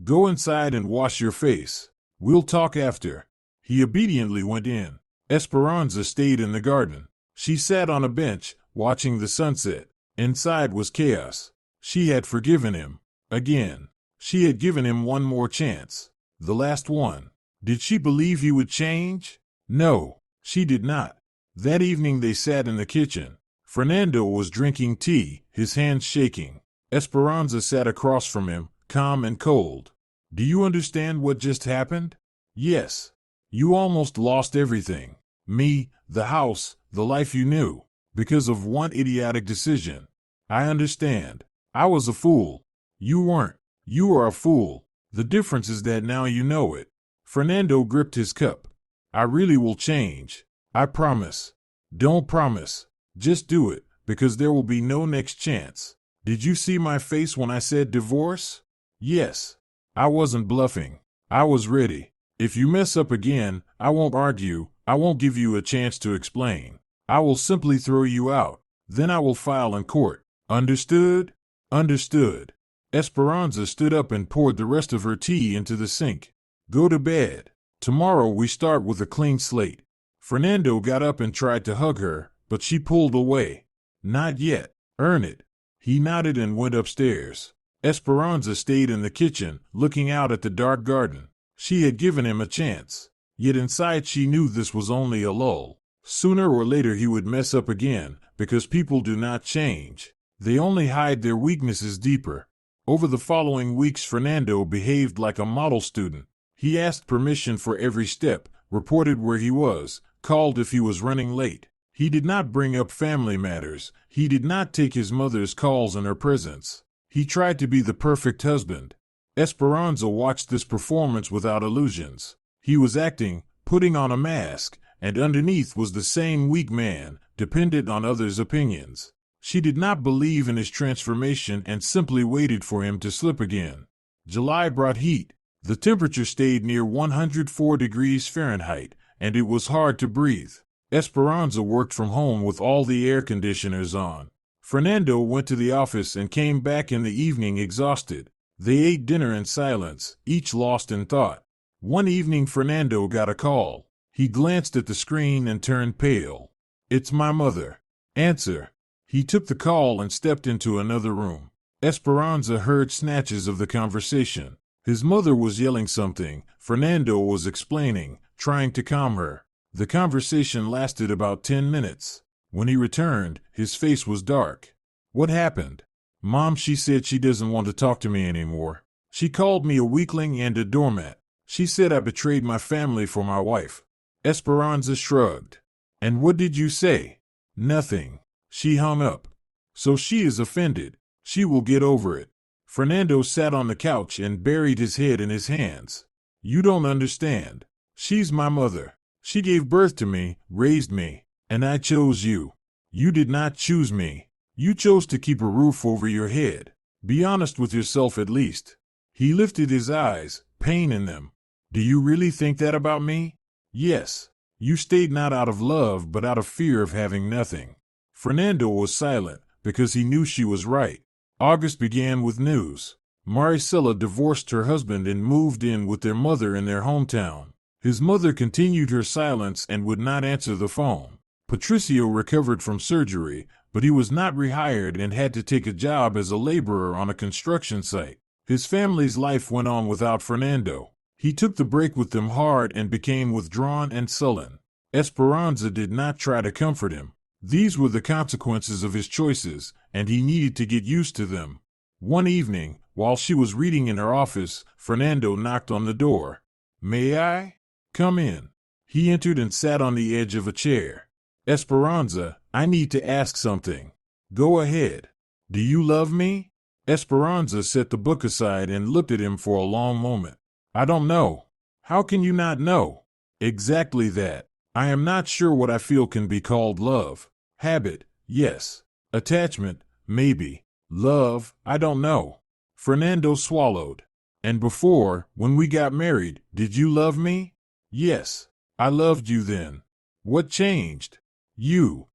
go inside and wash your face. We'll talk after. He obediently went in. Esperanza stayed in the garden. She sat on a bench, watching the sunset. Inside was chaos. She had forgiven him. Again. She had given him one more chance. The last one. Did she believe he would change? No, she did not. That evening they sat in the kitchen. Fernando was drinking tea, his hands shaking. Esperanza sat across from him, calm and cold. Do you understand what just happened? Yes. You almost lost everything. Me, the house, the life you knew. Because of one idiotic decision. I understand. I was a fool. You weren't. You are a fool. The difference is that now you know it. Fernando gripped his cup. I really will change. I promise. Don't promise. Just do it, because there will be no next chance. Did you see my face when I said divorce? Yes. I wasn't bluffing. I was ready. If you mess up again, I won't argue. I won't give you a chance to explain. I will simply throw you out. Then I will file in court. Understood? Understood. Esperanza stood up and poured the rest of her tea into the sink. Go to bed. Tomorrow we start with a clean slate. Fernando got up and tried to hug her, but she pulled away. Not yet. Earn it. He nodded and went upstairs. Esperanza stayed in the kitchen, looking out at the dark garden. She had given him a chance. Yet inside she knew this was only a lull. Sooner or later he would mess up again, because people do not change. They only hide their weaknesses deeper. Over the following weeks Fernando behaved like a model student. He asked permission for every step, reported where he was, called if he was running late. He did not bring up family matters. He did not take his mother's calls in her presence. He tried to be the perfect husband. Esperanza watched this performance without illusions. He was acting, putting on a mask, and underneath was the same weak man, dependent on others' opinions. She did not believe in his transformation and simply waited for him to slip again. July brought heat. The temperature stayed near 104 degrees Fahrenheit, and it was hard to breathe. Esperanza worked from home with all the air conditioners on. Fernando went to the office and came back in the evening exhausted. They ate dinner in silence, each lost in thought. One evening Fernando got a call. He glanced at the screen and turned pale. It's my mother. Answer. He took the call and stepped into another room. Esperanza heard snatches of the conversation. His mother was yelling something. Fernando was explaining, trying to calm her. The conversation lasted about 10 minutes. When he returned, his face was dark. What happened? Mom, she said she doesn't want to talk to me anymore. She called me a weakling and a doormat. She said I betrayed my family for my wife. Esperanza shrugged. And what did you say? Nothing. She hung up. So she is offended. She will get over it. Fernando sat on the couch and buried his head in his hands. You don't understand. She's my mother. She gave birth to me, raised me, and I chose you. You did not choose me. You chose to keep a roof over your head. Be honest with yourself at least. He lifted his eyes, pain in them. Do you really think that about me? Yes. You stayed not out of love but out of fear of having nothing. Fernando was silent because he knew she was right. August began with news. Maricela divorced her husband and moved in with their mother in their hometown. His mother continued her silence and would not answer the phone. Patricio recovered from surgery, but he was not rehired and had to take a job as a laborer on a construction site. His family's life went on without Fernando. He took the break with them hard and became withdrawn and sullen. Esperanza did not try to comfort him. These were the consequences of his choices, and he needed to get used to them. One evening, while she was reading in her office, Fernando knocked on the door. May I? Come in. He entered and sat on the edge of a chair. Esperanza, I need to ask something. Go ahead. Do you love me? Esperanza set the book aside and looked at him for a long moment. I don't know. How can you not know? Exactly that. I am not sure what I feel can be called love. Habit, yes. Attachment, maybe. Love, I don't know. Fernando swallowed. And before, when we got married, did you love me? Yes. I loved you then. What changed? You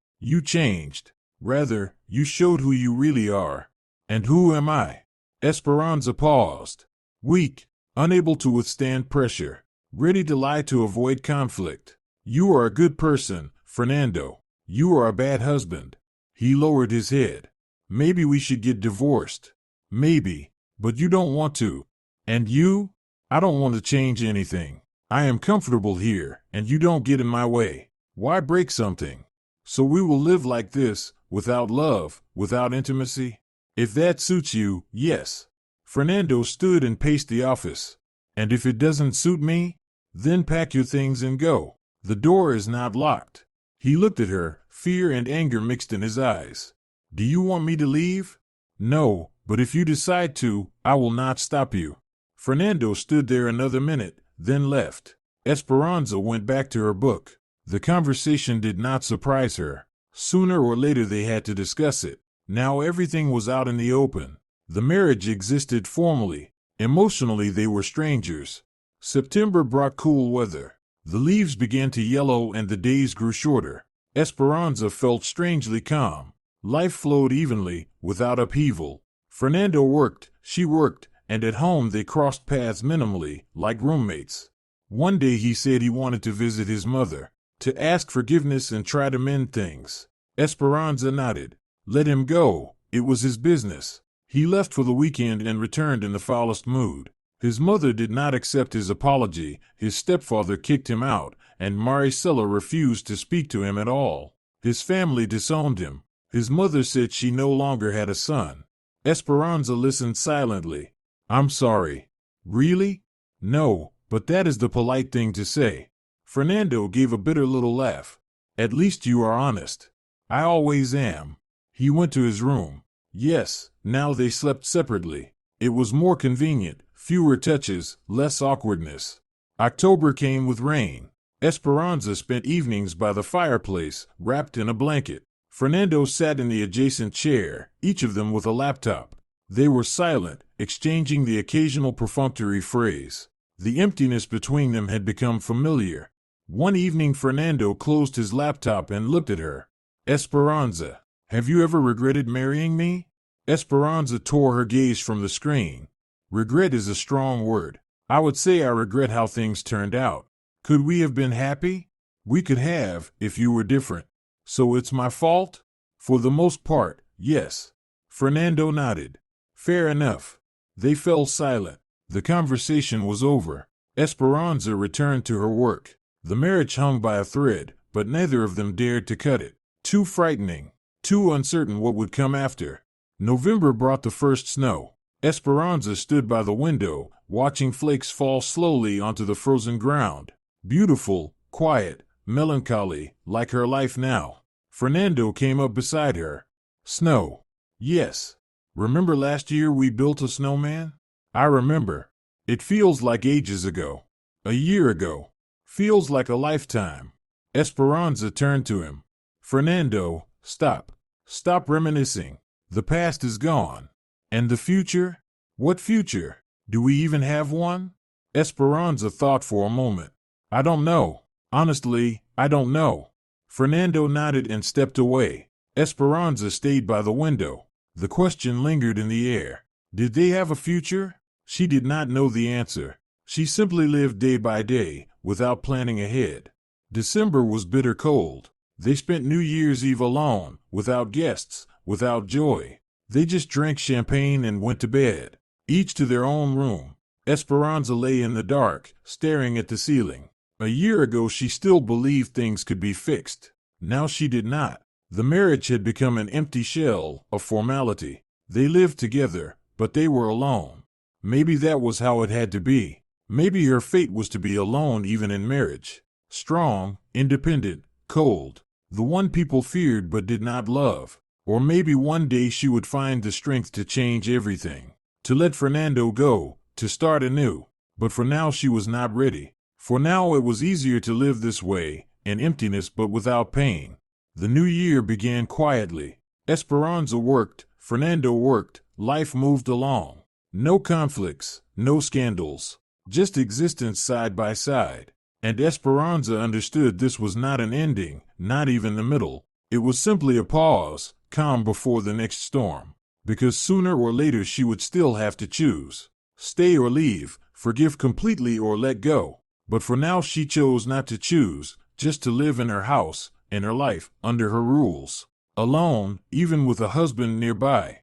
changed. Rather, you showed who you really are. And who am I? Esperanza paused. Weak, unable to withstand pressure, ready to lie to avoid conflict. You are a good person, Fernando. You are a bad husband. He lowered his head. Maybe we should get divorced. Maybe, but you don't want to. And you? I don't want to change anything. I am comfortable here, and you don't get in my way. Why break something? So we will live like this, without love, without intimacy? If that suits you, yes. Fernando stood and paced the office. And if it doesn't suit me? Then pack your things and go. The door is not locked. He looked at her, fear and anger mixed in his eyes. Do you want me to leave? No, but if you decide to, I will not stop you. Fernando stood there another minute, then left. Esperanza went back to her book. The conversation did not surprise her. Sooner or later they had to discuss it. Now everything was out in the open. The marriage existed formally. Emotionally they were strangers. September brought cool weather. The leaves began to yellow and the days grew shorter. Esperanza felt strangely calm. Life flowed evenly, without upheaval. Fernando worked, she worked, and at home they crossed paths minimally, like roommates. One day he said he wanted to visit his mother, to ask forgiveness and try to mend things. Esperanza nodded. Let him go, it was his business. He left for the weekend and returned in the foulest mood. His mother did not accept his apology, his stepfather kicked him out, and Maricela refused to speak to him at all. His family disowned him. His mother said she no longer had a son. Esperanza listened silently. I'm sorry. Really? No, but that is the polite thing to say. Fernando gave a bitter little laugh. At least you are honest. I always am. He went to his room. Yes, now they slept separately. It was more convenient, fewer touches, less awkwardness. October came with rain. Esperanza spent evenings by the fireplace, wrapped in a blanket. Fernando sat in the adjacent chair, each of them with a laptop. They were silent, exchanging the occasional perfunctory phrase. The emptiness between them had become familiar. One evening Fernando closed his laptop and looked at her. Esperanza, have you ever regretted marrying me? Esperanza tore her gaze from the screen. Regret is a strong word. I would say I regret how things turned out. Could we have been happy? We could have, if you were different. So it's my fault? For the most part, yes. Fernando nodded. Fair enough. They fell silent. The conversation was over. Esperanza returned to her work. The marriage hung by a thread, but neither of them dared to cut it. Too frightening. Too uncertain what would come after. November brought the first snow. Esperanza stood by the window, watching flakes fall slowly onto the frozen ground. Beautiful, quiet, melancholy, like her life now. Fernando came up beside her. Snow. Yes. Remember last year we built a snowman? I remember. It feels like ages ago. A year ago. Feels like a lifetime. Esperanza turned to him. Fernando, stop. Stop reminiscing. The past is gone. And the future? What future? Do we even have one? Esperanza thought for a moment. I don't know. Honestly, I don't know. Fernando nodded and stepped away. Esperanza stayed by the window. The question lingered in the air. Did they have a future? She did not know the answer. She simply lived day by day, without planning ahead. December was bitter cold. They spent New Year's Eve alone, without guests, without joy. They just drank champagne and went to bed, each to their own room. Esperanza lay in the dark, staring at the ceiling. A year ago she still believed things could be fixed. Now she did not. The marriage had become an empty shell, a formality. They lived together, but they were alone. Maybe that was how it had to be. Maybe her fate was to be alone even in marriage. Strong, independent, cold. The one people feared but did not love. Or maybe one day she would find the strength to change everything. To let Fernando go, to start anew. But for now she was not ready. For now it was easier to live this way, in emptiness but without pain. The new year began quietly. Esperanza worked, Fernando worked, life moved along. No conflicts, no scandals, just existence side by side. And Esperanza understood this was not an ending, not even the middle. It was simply a pause, calm before the next storm. Because sooner or later she would still have to choose. Stay or leave, forgive completely or let go. But for now she chose not to choose, just to live in her house, in her life, under her rules. Alone, even with a husband nearby.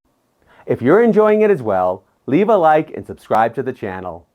If you're enjoying it as well, leave a like and subscribe to the channel.